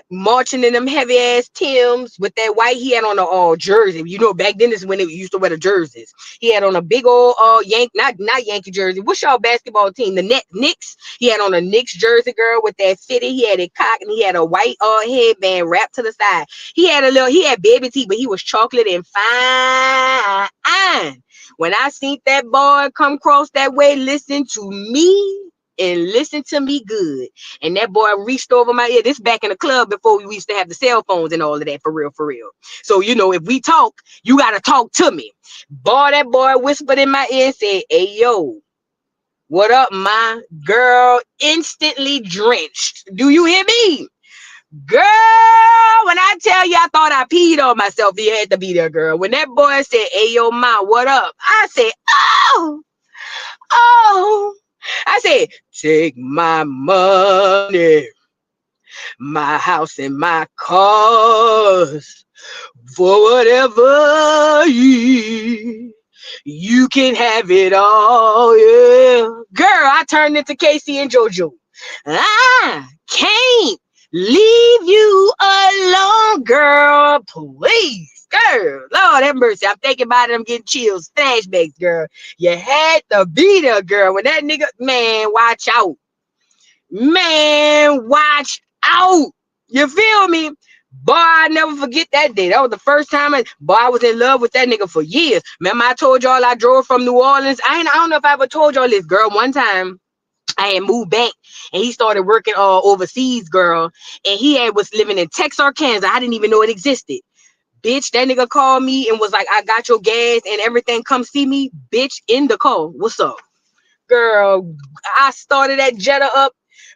Marching in them heavy ass Timbs with that white. He had on a jersey. You know, back then is when they used to wear the jerseys. He had on a big old not Yankee jersey. What's y'all basketball team? The Knicks. He had on a Knicks jersey, girl, with that fitted. He had it cocked and he had a white headband wrapped to the side. He had baby teeth, but he was chocolate and fine. When I seen that boy come across that way, listen to me and listen to me good. And that boy reached over my ear. This back in the club before we used to have the cell phones and all of that, for real. So, you know, if we talk, you got to talk to me. Boy, that boy whispered in my ear and said, hey, yo, what up, my girl? Instantly drenched. Do you hear me? Girl, when I tell you I thought I peed on myself, you had to be there, girl. When that boy said, hey, yo, ma, what up? I said, oh. I said, take my money, my house and my cars, for whatever you can have it all, yeah. Girl, I turned into Casey and JoJo. I can't leave you alone, girl, please. Girl, Lord have mercy. I'm thinking about it. I'm getting chills, flashbacks, girl. You had to be there, girl. When that nigga, man, watch out. Man, watch out. You feel me? Boy, I never forget that day. That was the first time I was in love with that nigga for years. Remember I told y'all I drove from New Orleans? I don't know if I ever told y'all this, girl. One time I had moved back and he started working overseas, girl. And was living in Texarkana. I didn't even know it existed. Bitch, that nigga called me and was like, I got your gas and everything. Come see me. Bitch, in the car. What's up? Girl, I started that Jetta up.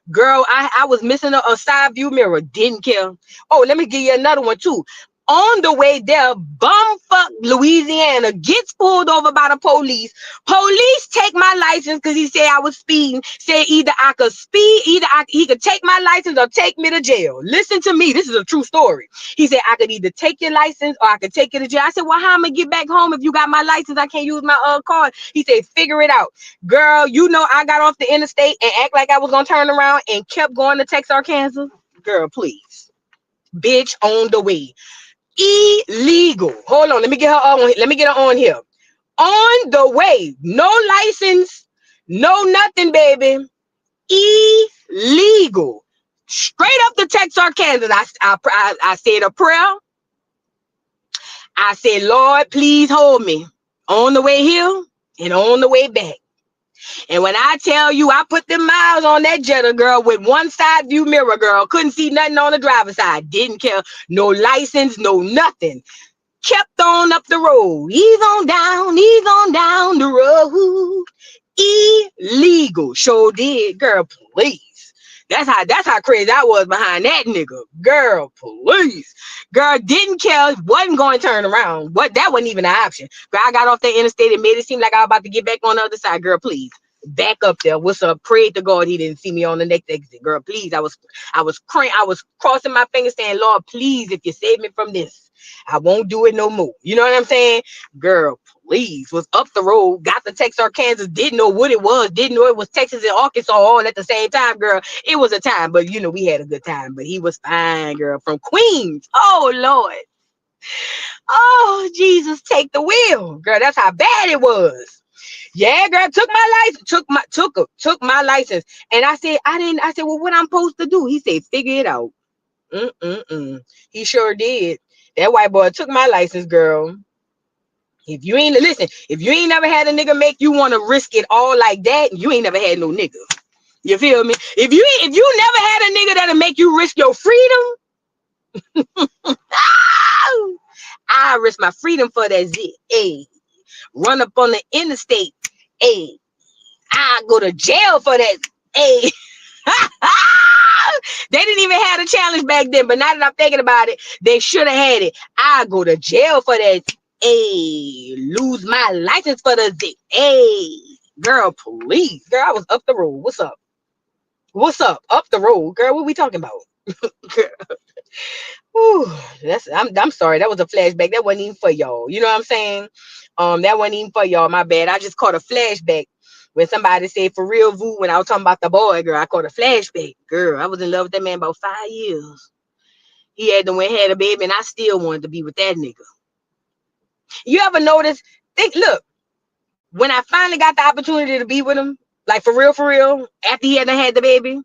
Girl, I was missing a side view mirror. Didn't care. Oh, let me give you another one too. On the way there, bumfuck Louisiana gets pulled over by the police. Police take my license because he said I was speeding. Said either I could speed, he could take my license or take me to jail. Listen to me. This is a true story. He said I could either take your license or I could take you to jail. I said, well, how am I get back home if you got my license? I can't use my card. He said, figure it out. Girl, you know I got off the interstate and act like I was going to turn around and kept going to Texarkana. Girl, please. Bitch, on the way. Illegal. Hold on, let me get her on. Let me get her on here. On the way, no license, no nothing, baby. Illegal. Straight up to Texarkana. I said a prayer. I said, Lord, please hold me on the way here and on the way back. And when I tell you, I put them miles on that Jetta, girl, with one side view mirror, girl. Couldn't see nothing on the driver's side. Didn't care. No license, no nothing. Kept on up the road. Ease on down the road. Illegal. Sure did. Girl, please. That's how crazy I was behind that nigga. Girl, please. Girl, didn't care. Wasn't going to turn around. That wasn't even an option. Girl, I got off that interstate and made it seem like I was about to get back on the other side. Girl, please. Back up there. What's up? Prayed to God he didn't see me on the next exit. Girl, please. I was praying. I was crossing my fingers saying, Lord, please, if you save me from this, I won't do it no more. You know what I'm saying? Girl, please. Was up the road, got to Texarkana, didn't know what it was, didn't know it was Texas and Arkansas all at the same time, girl. It was a time, but you know, we had a good time. But he was fine, girl, from Queens. Oh, Lord. Oh, Jesus, take the wheel. Girl, that's how bad it was. Yeah, girl, took my license, took my license. And I said, well, what I'm supposed to do? He said, figure it out. He sure did. That white boy took my license, girl. If you ain't never had a nigga make you want to risk it all like that, you ain't never had no nigga. You feel me? If you never had a nigga that'll make you risk your freedom, I risk my freedom for that zit. Hey, run up on the interstate. Hey, I go to jail for that. Hey. They didn't even have a challenge back then, but now that I'm thinking about it, they should have had it. I go to jail for that. Hey, lose my license for the dick. Hey, girl, please. Girl, I was up the road. What's up? What's up? Up the road. Girl, what we talking about? Whew, I'm sorry. That was a flashback. That wasn't even for y'all. You know what I'm saying? That wasn't even for y'all. My bad. I just caught a flashback when somebody said for real Voo when I was talking about the boy, girl. I caught a flashback. Girl, I was in love with that man about 5 years. He had a baby, and I still wanted to be with that nigga. You ever notice? Look, when I finally got the opportunity to be with him, like for real, after he had the baby,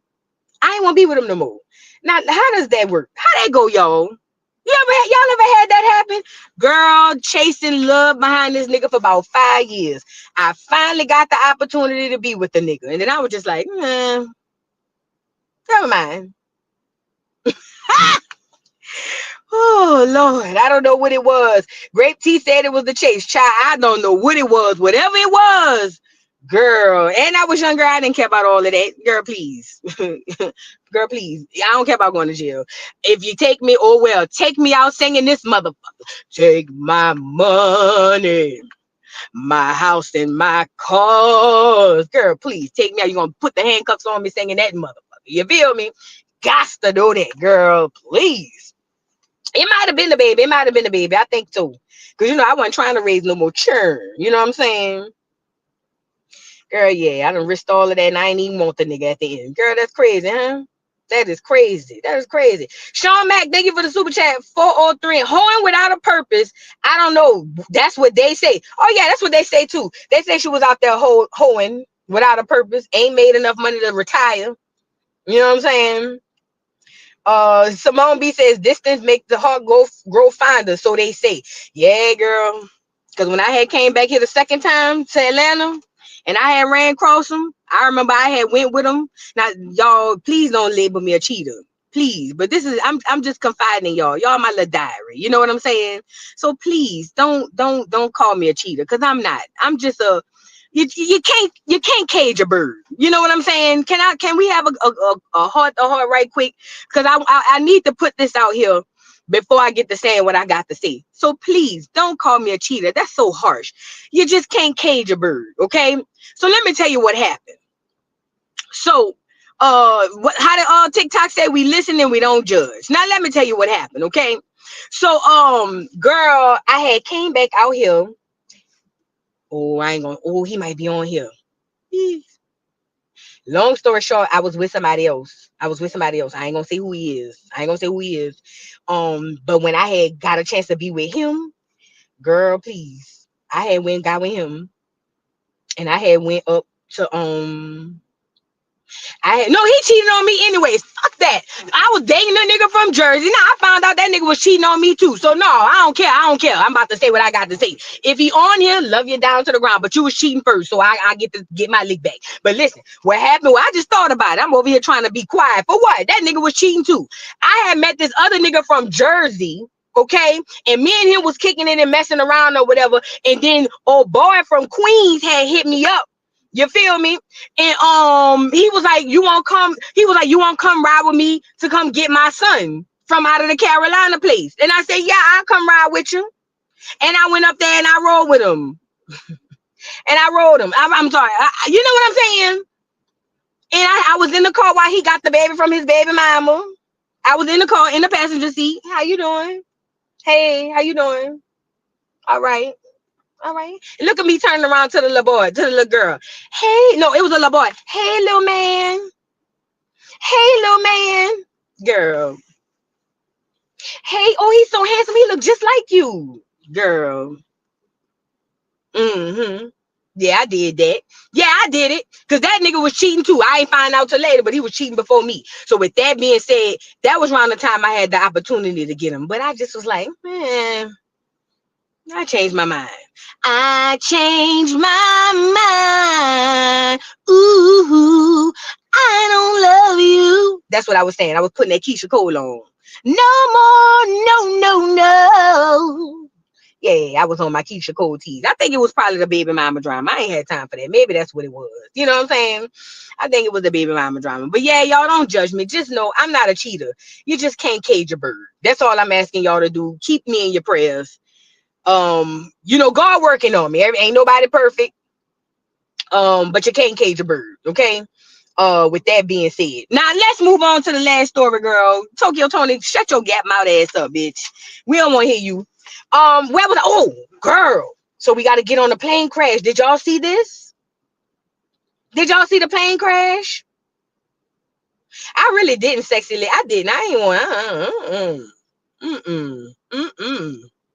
I ain't want to be with him no more. Now, how does that work? How that go, y'all? Y'all ever had that happen? Girl, chasing love behind this nigga for about 5 years. I finally got the opportunity to be with the nigga. And then I was just like, never mind. Oh, Lord, I don't know what it was. Grape Tea said it was the chase. Child, I don't know what it was. Whatever it was, girl. And I was younger. I didn't care about all of that. Girl, please. Girl, please. I don't care about going to jail. If you take me, oh, well, take me out singing this motherfucker. Take my money, my house, and my cars. Girl, please take me out. You're going to put the handcuffs on me singing that motherfucker. You feel me? Gots to do that, girl. Please. It might have been the baby. It might have been the baby. I think so. Because, you know, I wasn't trying to raise no more churn. You know what I'm saying? Girl, yeah, I done risked all of that and I ain't even want the nigga at the end. Girl, that's crazy, huh? That is crazy. That is crazy. Sean Mack, thank you for the super chat. 403. Hoeing without a purpose. I don't know. That's what they say. Oh, yeah, that's what they say, too. They say she was out there hoeing without a purpose. Ain't made enough money to retire. You know what I'm saying? Simone B says distance makes the heart grow fonder, so they say. Yeah, girl. Because when I had came back here the second time to Atlanta and I had ran across him, I remember I had went with him. Now, y'all, please don't label me a cheater. Please. But this is I'm just confiding in y'all. Y'all my little diary. You know what I'm saying? So please don't call me a cheater, because I'm not. I'm just a you can't cage a bird. You know what I'm saying? Can we have a heart to heart right quick? Because I need to put this out here before I get to saying what I got to say. So please don't call me a cheater. That's so harsh. You just can't cage a bird, okay? So let me tell you what happened. So how did TikTok say we listen and we don't judge? Now let me tell you what happened, okay? So girl, I had came back out here. Oh, I ain't gonna. Oh, he might be on here. Long story short, I was with somebody else. I ain't gonna say who he is. But when I had got a chance to be with him, girl, please, I had went got with him, and I had went up to he cheated on me anyways. Fuck that. I was dating a nigga from Jersey. Now I found out that nigga was cheating on me too. So no, I don't care. I'm about to say what I got to say. If he on here, love you down to the ground. But you was cheating first, so I get to get my lick back. But listen, what happened? Well, I just thought about it. I'm over here trying to be quiet. For what? That nigga was cheating too. I had met this other nigga from Jersey. Okay, and me and him was kicking it and messing around or whatever. And then old boy from Queens had hit me up. You feel me? And he was like, you won't come ride with me to come get my son from out of the Carolina place. And I said, yeah, I'll come ride with you. And I went up there and I rode with him. I'm sorry. You know what I'm saying? And I was in the car while he got the baby from his baby mama. I was in the car in the passenger seat. How you doing? Hey, how you doing? All right. Look at me turning around to the little boy, to the little girl. Hey, no, it was a little boy. Hey, little man. Girl. Hey, oh, he's so handsome. He look just like you. Girl. Mm-hmm. Yeah, I did that. Yeah, I did it. Because that nigga was cheating too. I ain't find out till later, but he was cheating before me. So with that being said, that was around the time I had the opportunity to get him. But I just was like, man, I changed my mind. Ooh, I don't love you. That's what I was saying. I was putting that Keisha Cole on. No more, no. Yeah, I was on my Keisha Cole tease. I think it was probably the baby mama drama. I ain't had time for that. Maybe that's what it was. You know what I'm saying? I think it was the baby mama drama. But yeah, y'all don't judge me. Just know I'm not a cheater. You just can't cage a bird. That's all I'm asking y'all to do. Keep me in your prayers. You know, God working on me. Ain't nobody perfect. But you can't cage a bird, okay? With that being said, now let's move on to the last story, girl. Tokyo Toni, shut your gap mouth ass up, bitch. We don't want to hear you. Where was oh girl? So we got to get on the plane crash. Did y'all see this? Did y'all see the plane crash? I really didn't sexily. I didn't. I ain't want.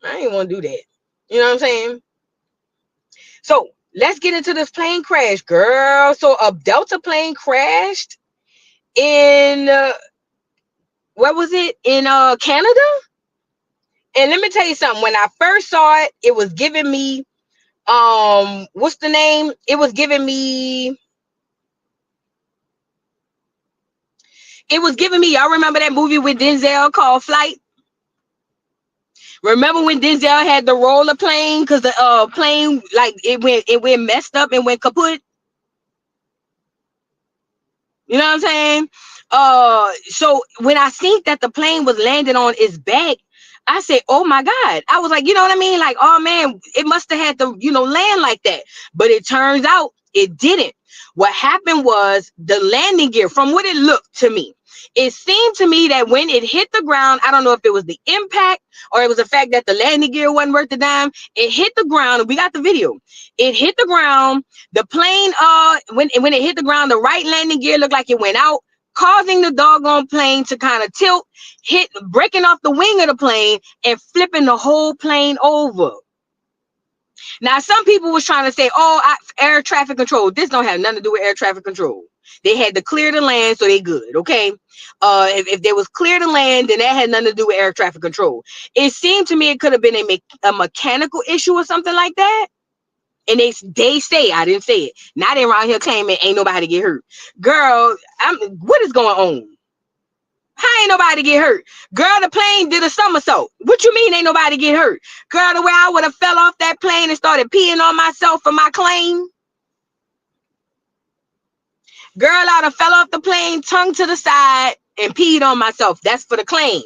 I ain't want to do that. You know what I'm saying? So let's get into this plane crash, girl. So a Delta plane crashed in where was it? In Canada. And let me tell you something. When I first saw it, it was giving me what's the name? It was giving me y'all remember that movie with Denzel called Flight? Remember when Denzel had the roller plane because the plane like it went messed up and went kaput? You know what I'm saying? So when I seen that the plane was landing on its back, I said, oh my God. I was like, you know what I mean? Like, oh man, it must have had to, you know, land like that. But it turns out it didn't. What happened was the landing gear, from what it looked to me, it seemed to me that when it hit the ground, I don't know if it was the impact or it was the fact that the landing gear wasn't worth the dime. It hit the ground, and we got the video. It hit the ground. The plane, when it hit the ground, the right landing gear looked like it went out, causing the doggone plane to kind of tilt, breaking off the wing of the plane and flipping the whole plane over. Now, some people was trying to say, oh, air traffic control. This don't have nothing to do with air traffic control. They had to clear the land, so they good, okay? If there was clear the land, then that had nothing to do with air traffic control. It seemed to me it could have been a mechanical issue or something like that. And they say, I didn't say it. Now they around here claiming ain't nobody get hurt. Girl, what is going on? How ain't nobody get hurt? Girl, the plane did a somersault. What you mean ain't nobody get hurt? Girl, the way I would have fell off that plane and started peeing on myself for my claim. Girl, I'd have fell off the plane, tongue to the side, and peed on myself. That's for the claim.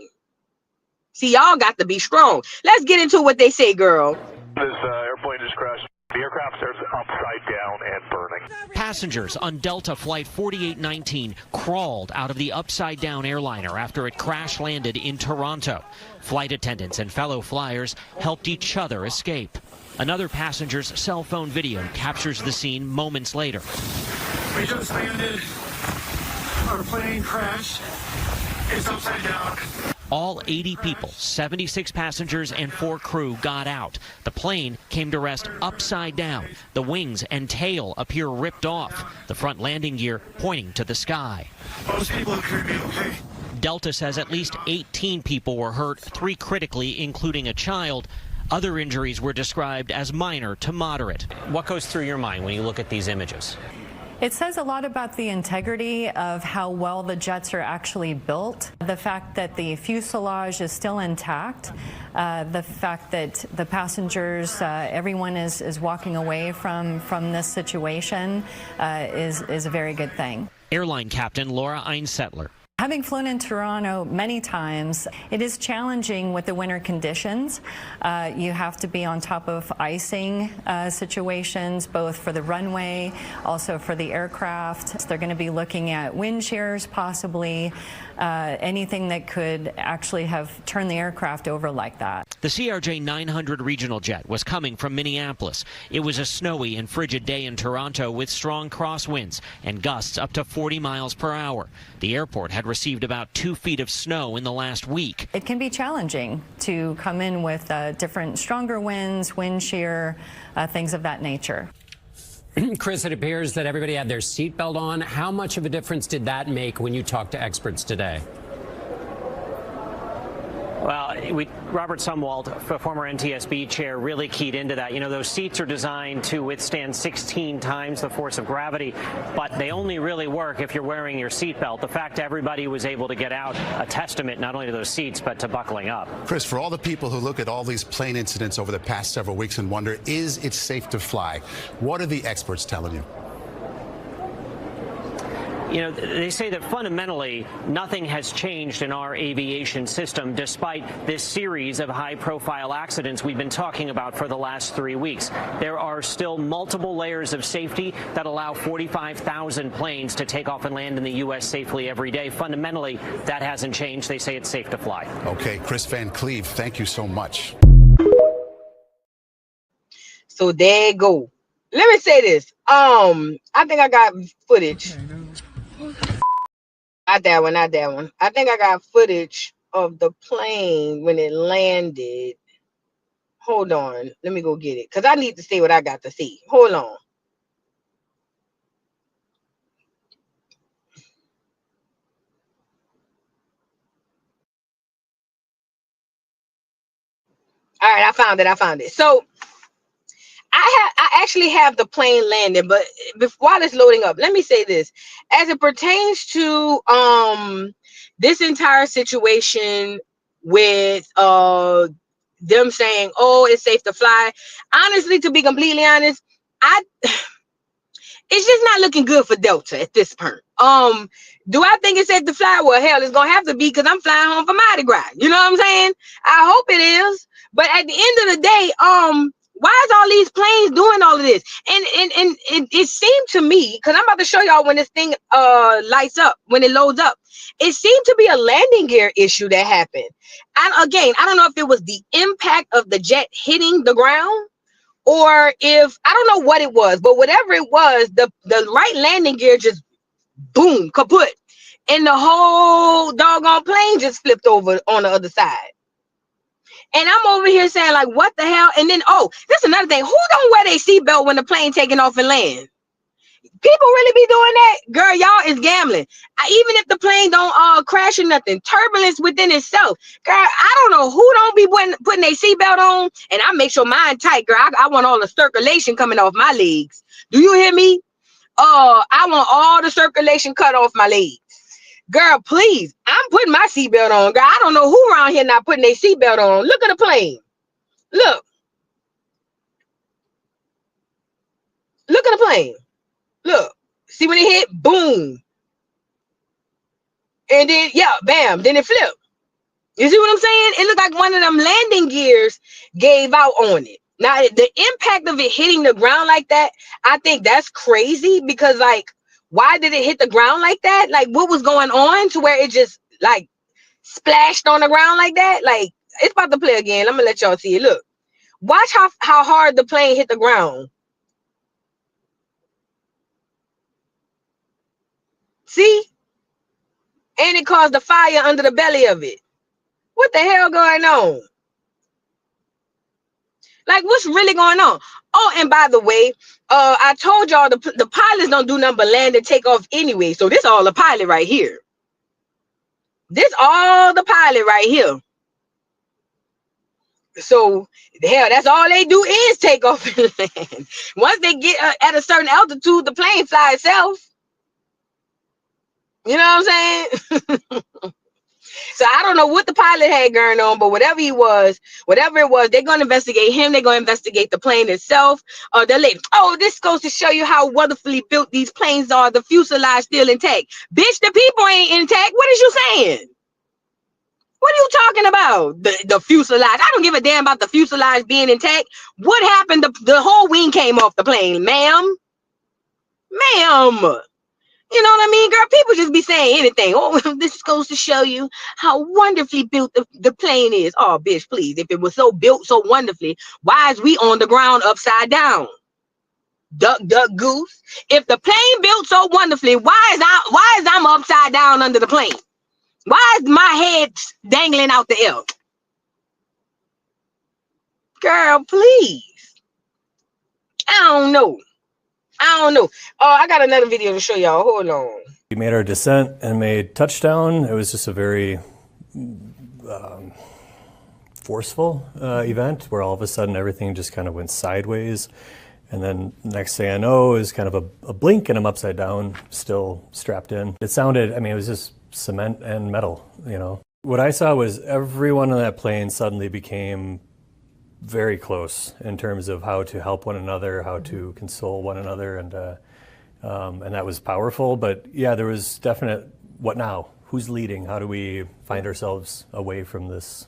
See, y'all got to be strong. Let's get into what they say, girl. This airplane just crashed. The aircraft is upside down and burning. Passengers on Delta Flight 4819 crawled out of the upside-down airliner after it crash-landed in Toronto. Flight attendants and fellow flyers helped each other escape. Another passenger's cell phone video captures the scene moments later. We just landed. Our plane crashed. It's upside down. All 80 people, 76 passengers and 4 crew got out. The plane came to rest upside down. The wings and tail appear ripped off. The front landing gear pointing to the sky. Most people appear to be okay. Delta says at least 18 people were hurt, 3 critically, including a child. Other injuries were described as minor to moderate. What goes through your mind when you look at these images? It says a lot about the integrity of how well the jets are actually built. The fact that the fuselage is still intact, the fact that the passengers, everyone is walking away from this situation is a very good thing. Airline captain Laura Einsettler. Having flown in Toronto many times, it is challenging with the winter conditions. You have to be on top of icing situations, both for the runway, also for the aircraft. They're going to be looking at wind shears, possibly anything that could actually have turned the aircraft over like that. The CRJ 900 regional jet was coming from Minneapolis. It was a snowy and frigid day in Toronto with strong crosswinds and gusts up to 40 miles per hour. The airport had received about 2 feet of snow in the last week. It can be challenging to come in with different stronger winds, wind shear, things of that nature. Chris, it appears that everybody had their seatbelt on. How much of a difference did that make when you talked to experts today? Well, Robert Sumwalt, former NTSB chair, really keyed into that. You know, those seats are designed to withstand 16 times the force of gravity, but they only really work if you're wearing your seatbelt. The fact everybody was able to get out, a testament not only to those seats, but to buckling up. Chris, for all the people who look at all these plane incidents over the past several weeks and wonder, is it safe to fly? What are the experts telling you? You know, they say that fundamentally nothing has changed in our aviation system despite this series of high-profile accidents we've been talking about for the last 3 weeks. There are still multiple layers of safety that allow 45,000 planes to take off and land in the U.S. safely every day. Fundamentally, that hasn't changed. They say it's safe to fly. Okay, Chris Van Cleve, thank you so much. So there you go. Let me say this. I think I got footage. Not that one. I think I got footage of the plane when it landed. Hold on. Let me go get it. Because I need to see what I got to see. Hold on. All right, I found it. So I actually have the plane landing, but while it's loading up, let me say this. As it pertains to this entire situation with them saying, oh, it's safe to fly. Honestly, to be completely honest, it's just not looking good for Delta at this point. Do I think it's safe to fly? Well, hell, it's gonna have to be because I'm flying home for Mardi Gras. You know what I'm saying? I hope it is. But at the end of the day, why is all these planes doing all of this? And it seemed to me, because I'm about to show y'all when this thing lights up, when it loads up, it seemed to be a landing gear issue that happened. And again, I don't know if it was the impact of the jet hitting the ground, or if I don't know what it was, but whatever it was, the right landing gear just boom, kaput. And the whole doggone plane just flipped over on the other side. And I'm over here saying, like, what the hell? And then, oh, that's another thing. Who don't wear their seatbelt when the plane taking off and land? People really be doing that? Girl, y'all is gambling. Even if the plane don't crash or nothing, turbulence within itself. Girl, I don't know who don't be putting their seatbelt on, and I make sure mine tight, girl. I want all the circulation coming off my legs. Do you hear me? I want all the circulation cut off my legs. Girl, please. I'm putting my seatbelt on. Girl, I don't know who around here not putting their seatbelt on. Look at the plane. Look. Look at the plane. Look. See when it hit? Boom. And then, yeah, bam. Then it flipped. You see what I'm saying? It looked like one of them landing gears gave out on it. Now, the impact of it hitting the ground like that, I think that's crazy because, like, why did it hit the ground like that? Like, what was going on to where it just, like, splashed on the ground like that? Like, it's about to play again. I'm going to let y'all see it. Look. Watch how hard the plane hit the ground. See? And it caused a fire under the belly of it. What the hell going on? Like, what's really going on? Oh, and by the way, I told y'all the pilots don't do nothing but land and take off anyway. So this all the pilot right here. This all the pilot right here. So, hell, that's all they do is take off and land. Once they get at a certain altitude, the plane fly itself. You know what I'm saying? So I don't know what the pilot had going on, but whatever it was, they're going to investigate him. They're going to investigate the plane itself. They're like, oh, this goes to show you how wonderfully built these planes are. The fuselage still intact. Bitch, the people ain't intact. What is you saying? What are you talking about? The fuselage. I don't give a damn about the fuselage being intact. What happened? The whole wing came off the plane, ma'am. Ma'am. You know what I mean, girl? People just be saying anything. Oh, this goes to show you how wonderfully built the plane is. Oh, bitch, please. If it was so built so wonderfully, why is we on the ground upside down? Duck, duck, goose. If the plane built so wonderfully, why is I'm upside down under the plane? Why is my head dangling out the air? Girl, please. I don't know. I got another video to show y'all. Hold on. We made our descent and made touchdown. It was just a very forceful event where all of a sudden everything just kind of went sideways. And then next thing I know is kind of a blink and I'm upside down, still strapped in. It sounded, I mean, it was just cement and metal, you know. What I saw was everyone on that plane suddenly became very close in terms of how to help one another, how to console one another, and that was powerful. But yeah, there was definite, what now? Who's leading? How do we find ourselves away from this?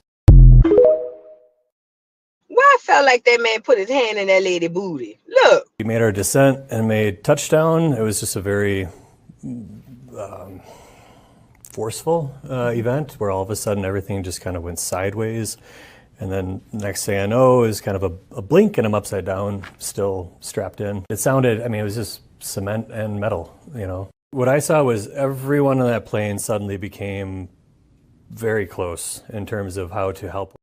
Well, I felt like that man put his hand in that lady booty. Look. We made our descent and made touchdown. It was just a very forceful event where all of a sudden everything just kind of went sideways. And then next thing I know is kind of a blink and I'm upside down, still strapped in. It sounded, I mean, it was just cement and metal, you know. What I saw was everyone on that plane suddenly became very close in terms of how to help.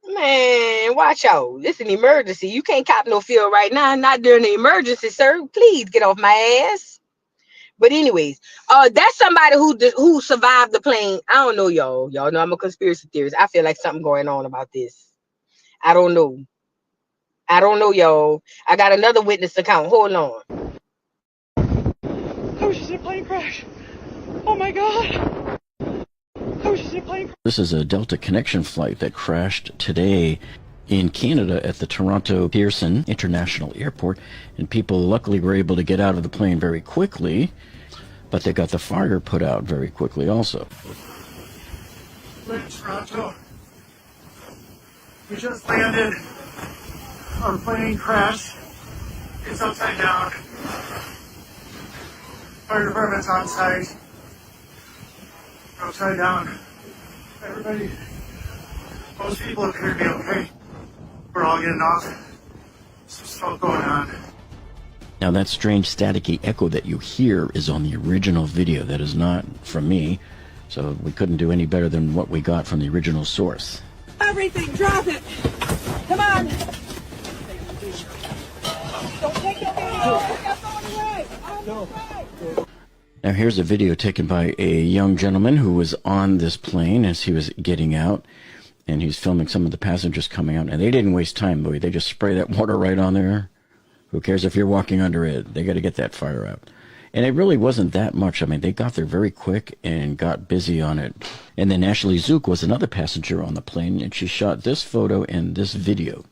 Man, watch out. It's an emergency. You can't cop no feel right now. Not during the emergency, sir. Please get off my ass. But anyways, that's somebody who survived the plane. I don't know, y'all. Y'all know I'm a conspiracy theorist. I feel like something going on about this. I don't know. I don't know, y'all. I got another witness account. Hold on. I was just in a plane crash. Oh my God. I was just in a plane crash. This is a Delta Connection flight that crashed today in Canada at the Toronto Pearson International Airport, and people luckily were able to get out of the plane very quickly, but they got the fire put out very quickly also. We're in Toronto. We just landed. Our plane crashed. It's upside down. Fire department's on site. We're upside down. Everybody, most people appear to be okay. We're all getting off. Some smoke going on. Now that strange staticky echo that you hear is on the original video. That is not from me, so we couldn't do any better than what we got from the original source. Everything, drop it. Come on. Don't take your video. Now here's a video taken by a young gentleman who was on this plane as he was getting out, and he's filming some of the passengers coming out, and they didn't waste time, Louis. They just spray that water right on there. Who cares if you're walking under it? They got to get that fire out. And it really wasn't that much. I mean, they got there very quick and got busy on it. And then Ashley Zook was another passenger on the plane, and she shot this photo and this video.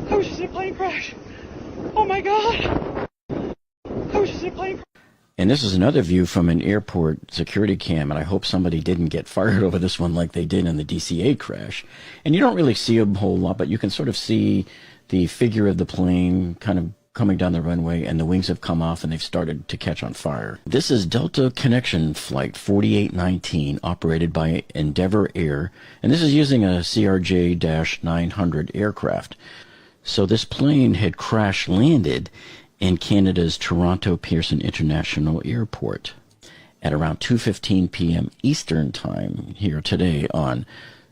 I was just in a plane crash. Oh my God. I was just in a plane crash. And this is another view from an airport security cam, and I hope somebody didn't get fired over this one like they did in the DCA crash. And you don't really see a whole lot, but you can sort of see the figure of the plane kind of coming down the runway, and the wings have come off and they've started to catch on fire. This is Delta Connection Flight 4819, operated by Endeavour Air, and this is using a CRJ-900 aircraft. So this plane had crash landed in Canada's Toronto Pearson International Airport at around 2:15 p.m. Eastern Time here today on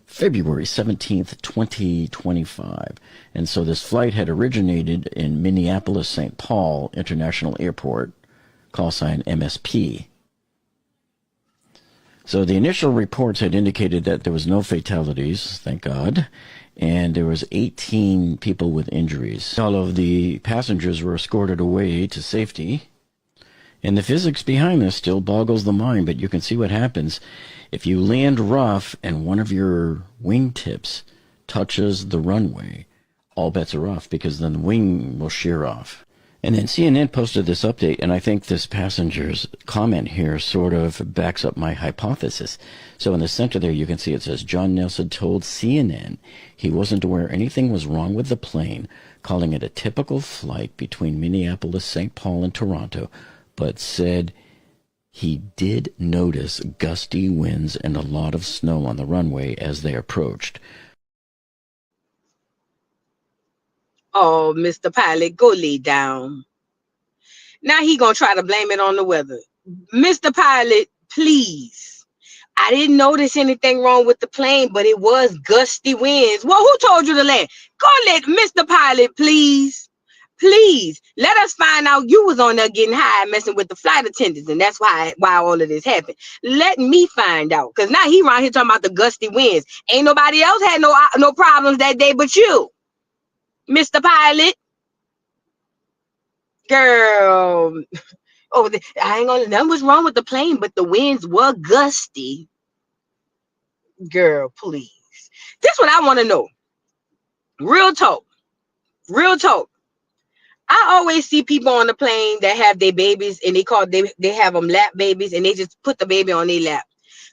February 17th, 2025. And so this flight had originated in Minneapolis-St. Paul International Airport, call sign MSP. So the initial reports had indicated that there was no fatalities, thank God, and there was 18 people with injuries. All of the passengers were escorted away to safety. And the physics behind this still boggles the mind, but you can see what happens if you land rough and one of your wingtips touches the runway. All bets are off, because then the wing will shear off. And then CNN posted this update, and I think this passenger's comment here sort of backs up my hypothesis. So in the center there, you can see it says, John Nelson told CNN he wasn't aware anything was wrong with the plane, calling it a typical flight between Minneapolis, St. Paul, and Toronto, but said he did notice gusty winds and a lot of snow on the runway as they approached. Oh, Mr. Pilot, go lay down. Now he gonna try to blame it on the weather. Mr. Pilot, please. I didn't notice anything wrong with the plane, but it was gusty winds. Well, who told you to land? Go let Mr. Pilot, please. Please let us find out you was on there getting high, messing with the flight attendants, and that's why all of this happened. Let me find out, because now he around here talking about the gusty winds. Ain't nobody else had no problems that day but you, Mr. Pilot. Girl, oh, I ain't gonna. Nothing was wrong with the plane, but the winds were gusty. Girl, please. This what I want to know. Real talk. Real talk. I always see people on the plane that have their babies and they have them lap babies and they just put the baby on their lap.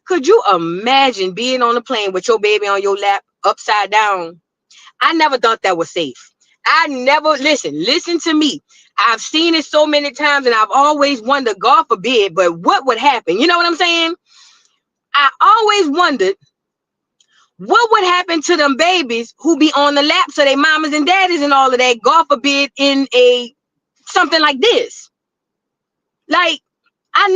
Could you imagine being on the plane with your baby on your lap upside down? I never thought that was safe. I never, listen to me. I've seen it so many times and I've always wondered, God forbid, but what would happen? You know what I'm saying? I always wondered what would happen to them babies who be on the laps of their mamas and daddies and all of that, God forbid, in something like this. Like, I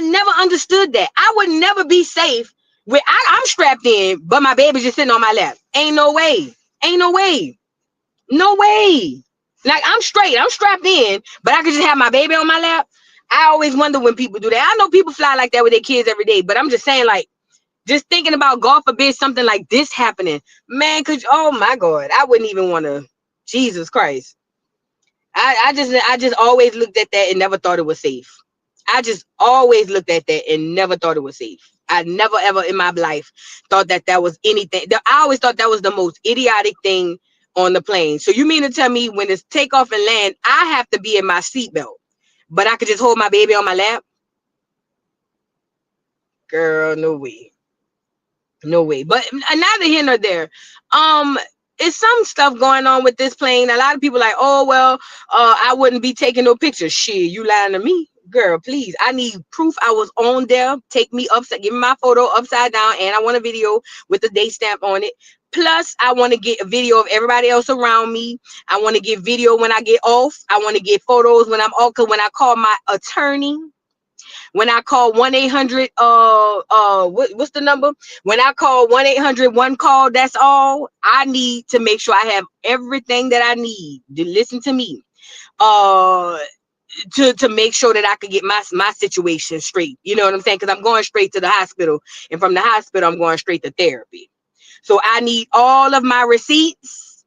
never understood that. I would never be safe with I'm strapped in, but my baby's just sitting on my lap. Ain't no way. Ain't no way. No way. Like, I'm straight. I'm strapped in, but I could just have my baby on my lap. I always wonder when people do that. I know people fly like that with their kids every day, but I'm just saying, like, just thinking about, God forbid, something like this happening, man, oh my God, I wouldn't even want to, Jesus Christ. I just always looked at that and never thought it was safe. I just always looked at that and never thought it was safe. I never, ever in my life thought that was anything. I always thought that was the most idiotic thing on the plane. So you mean to tell me when it's takeoff and land, I have to be in my seatbelt, but I could just hold my baby on my lap? Girl, no way. No way. But neither here nor there. It's some stuff going on with this plane. A lot of people like, oh, well, I wouldn't be taking no pictures. Shit, you lying to me? Girl, please. I need proof I was on there. Take me upside, give me my photo upside down, and I want a video with the date stamp on it. Plus, I want to get a video of everybody else around me. I want to get video when I get off. I want to get photos when I'm off. Because when I call my attorney, when I call 1-800, what's the number? When I call 1-800 one call, that's all. I need to make sure I have everything that I need. To listen to me. To make sure that I could get my situation straight. You know what I'm saying? Because I'm going straight to the hospital, and from the hospital, I'm going straight to therapy. So I need all of my receipts.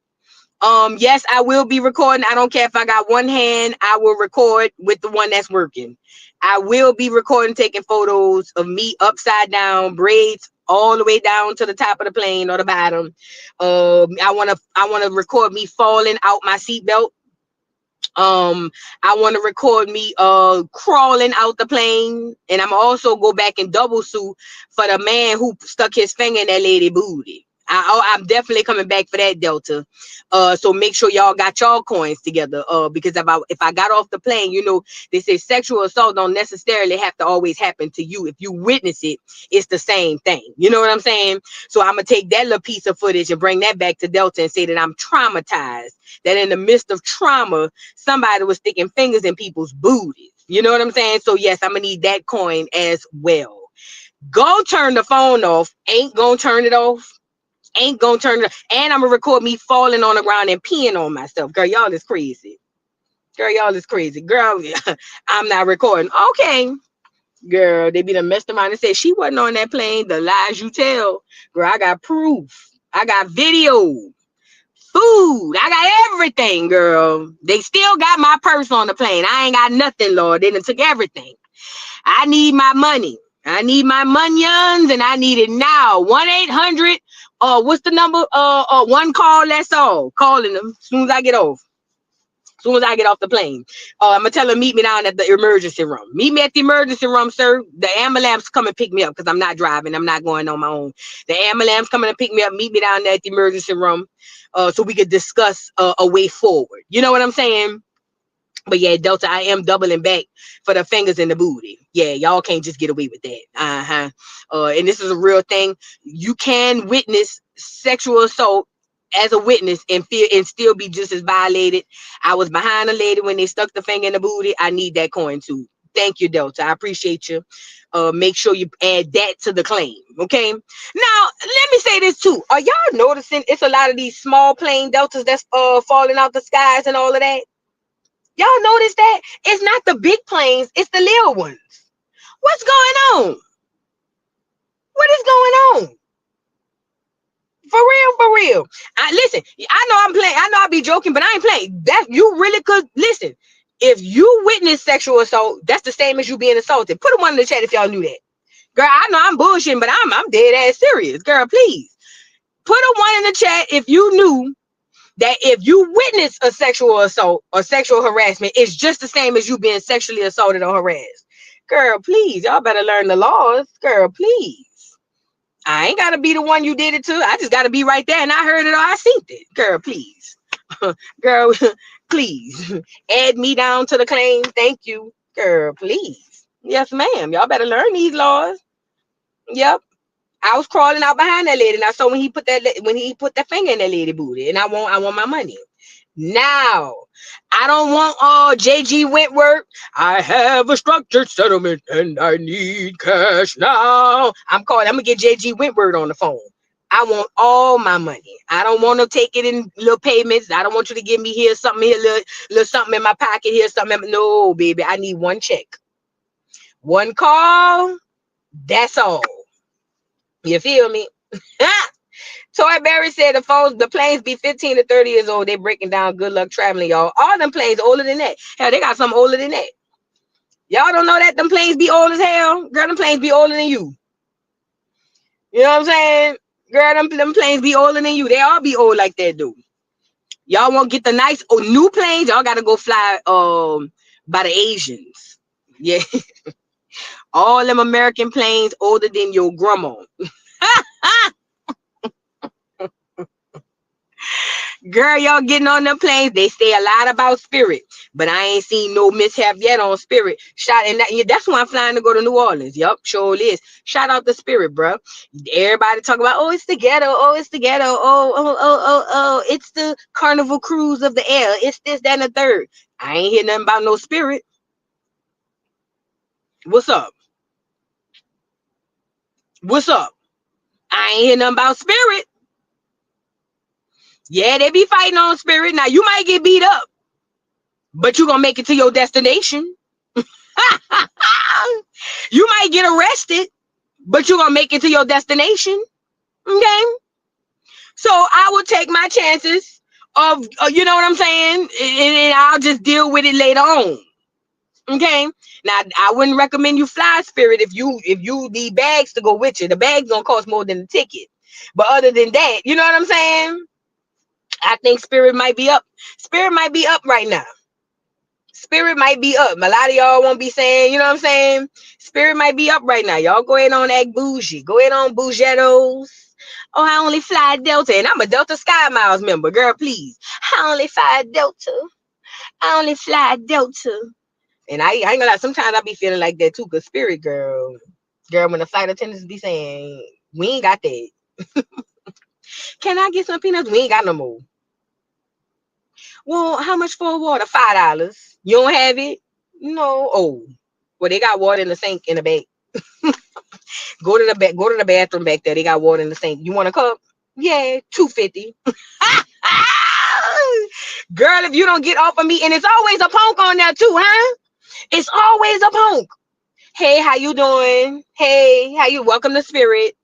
Yes, I will be recording. I don't care if I got one hand, I will record with the one that's working. I will be recording, taking photos of me upside down, braids all the way down to the top of the plane or the bottom. I want to record me falling out my seatbelt. I want to record me crawling out the plane, and I'm also go back and double sue for the man who stuck his finger in that lady booty. I'm definitely coming back for that, Delta. So make sure y'all got y'all coins together. Because if I got off the plane, you know, they say sexual assault don't necessarily have to always happen to you. If you witness it, it's the same thing. You know what I'm saying? So I'm gonna take that little piece of footage and bring that back to Delta and say that I'm traumatized. That in the midst of trauma, somebody was sticking fingers in people's booties. You know what I'm saying? So yes, I'm gonna need that coin as well. Go turn the phone off. Ain't gonna turn it off. Ain't gonna turn it, and I'm gonna record me falling on the ground and peeing on myself. Girl, y'all is crazy. Girl, y'all is crazy. Girl, I'm not recording. Okay. Girl, they be the messed around and say she wasn't on that plane. The lies you tell. Girl, I got proof. I got video. Food. I got everything, girl. They still got my purse on the plane. I ain't got nothing, Lord. They done took everything. I need my money. I need my munions, and I need it now. 1-800. What's the number? One call. That's all. Calling them as soon as I get off. As soon as I get off the plane. I'm gonna tell them meet me down at the emergency room. Meet me at the emergency room, sir. The ambulance come and pick me up because I'm not driving. I'm not going on my own. The ambulance coming to pick me up. Meet me down there at the emergency room, so we could discuss a way forward. You know what I'm saying? But yeah, Delta, I am doubling back for the fingers in the booty. Yeah, y'all can't just get away with that. And this is a real thing. You can witness sexual assault as a witness and still be just as violated. I was behind a lady when they stuck the finger in the booty. I need that coin too. Thank you, Delta. I appreciate you. Make sure you add that to the claim. Okay. Now, let me say this too. Are y'all noticing it's a lot of these small plane Deltas that's falling out the skies and all of that? Y'all notice that? It's not the big planes, it's the little ones. What's going on? What is going on? For real, for real. Listen, I know I'm playing. I know I be joking, but I ain't playing. That you really could listen. If you witness sexual assault, that's the same as you being assaulted. Put a one in the chat if y'all knew that. Girl, I know I'm bullshitting, but I'm dead ass serious. Girl, please. Put a one in the chat if you knew that if you witness a sexual assault or sexual harassment, it's just the same as you being sexually assaulted or harassed. Girl, please. Y'all better learn the laws. Girl, please. I ain't gotta be the one you did it to. I just gotta be right there and I heard it or I seen it. Girl, please. Girl, please. Add me down to the claim. Thank you. Girl, please. Yes, ma'am. Y'all better learn these laws. Yep. I was crawling out behind that lady and I saw when he put that finger in that lady booty, and I want my money. Now, I don't want JG Wentworth. I have a structured settlement and I need cash now. I'm gonna get JG Wentworth on the phone. I want all my money. I don't want to take it in little payments. I don't want you to give me here something, here little something in my pocket, here something. No, baby, I need one check. One call. That's all. You feel me? Toy Berry said the planes be 15 to 30 years old. They breaking down. Good luck traveling, y'all. All them planes older than that. Hell, they got some older than that. Y'all don't know that them planes be old as hell. Girl, them planes be older than you. You know what I'm saying? Girl, them planes be older than you. They all be old like that, dude. Y'all won't get the nice new planes. Y'all gotta go fly by the Asians. Yeah. All them American planes older than your grandma. Girl, y'all getting on them planes. They say a lot about Spirit, but I ain't seen no mishap yet on Spirit. That's why I'm flying to go to New Orleans. Yup, sure is. Shout out to Spirit, bro. Everybody talk about, oh, it's the ghetto. Oh, it's the ghetto. Oh, it's the Carnival Cruise of the air. It's this, that, and the third. I ain't hear nothing about no Spirit. What's up? What's up? I ain't hear nothing about Spirit. Yeah, they be fighting on Spirit. Now, you might get beat up, but you're going to make it to your destination. You might get arrested, but you're going to make it to your destination. Okay? So, I will take my chances of, you know what I'm saying? And I'll just deal with it later on. Okay? Now, I wouldn't recommend you fly Spirit if you need bags to go with you. The bag's going to cost more than the ticket. But other than that, you know what I'm saying? I think Spirit might be up. Spirit might be up right now. Spirit might be up. A lot of y'all won't be saying, you know what I'm saying? Spirit might be up right now. Y'all go ahead on act bougie. Go ahead on bougettos. Oh, I only fly Delta. And I'm a Delta Sky Miles member. Girl, please. I only fly Delta. I only fly Delta. And I ain't gonna lie. Sometimes I be feeling like that too. Because Spirit, girl, when the flight attendants be saying, we ain't got that. Can I get some peanuts? We ain't got no more. Well, how much for water? $5. You don't have it? No. Oh, well, they got water in the sink in the bag. Go to the bathroom back there. They got water in the sink. You want a cup? Yeah, $2.50. Girl, if you don't get off of me, and it's always a punk on there too, huh? It's always a punk. Hey, how you doing? Hey, how you? Welcome to Spirit.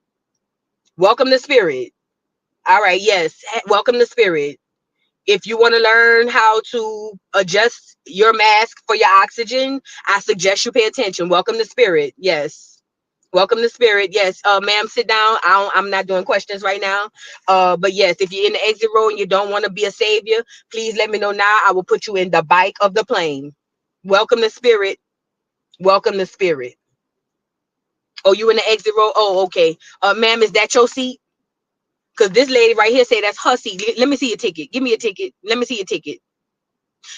Welcome to Spirit. All right, yes. Welcome to Spirit. If you want to learn how to adjust your mask for your oxygen, I suggest you pay attention. Welcome to Spirit. Yes. Welcome to Spirit. Yes. Ma'am, sit down. I'm not doing questions right now. But yes, if you're in the exit row and you don't want to be a savior, please let me know now. I will put you in the bike of the plane. Welcome to Spirit. Welcome to Spirit. Oh, you in the exit row? Oh, okay. Ma'am, is that your seat? Because this lady right here say that's her seat. Let me see your ticket. Give me a ticket. Let me see your ticket.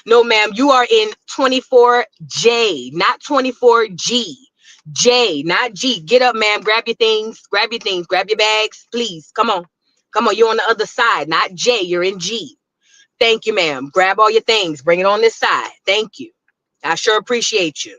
No, ma'am. You are in 24J, not 24G. J, not G. Get up, ma'am. Grab your things. Grab your things. Grab your bags. Please. Come on. Come on. You're on the other side. Not J. You're in G. Thank you, ma'am. Grab all your things. Bring it on this side. Thank you. I sure appreciate you.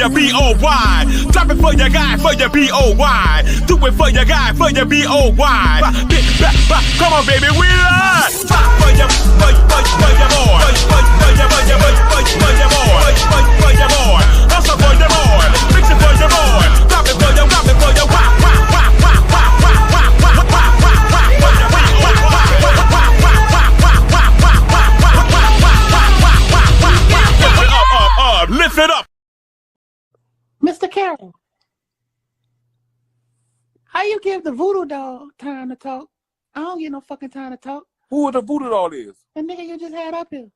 your B-O-Y. Drop it for your guy, for your B-O-Y. Do it for your guy, for your B-O-Y. Come on, baby, we live. For your boy. For your boy. Also for your boy. Fix it for your boy. Drop it for your lift it up. Mr. Carroll, how you give the voodoo doll time to talk? I don't get no fucking time to talk. Who the voodoo doll is? The nigga you just had up here.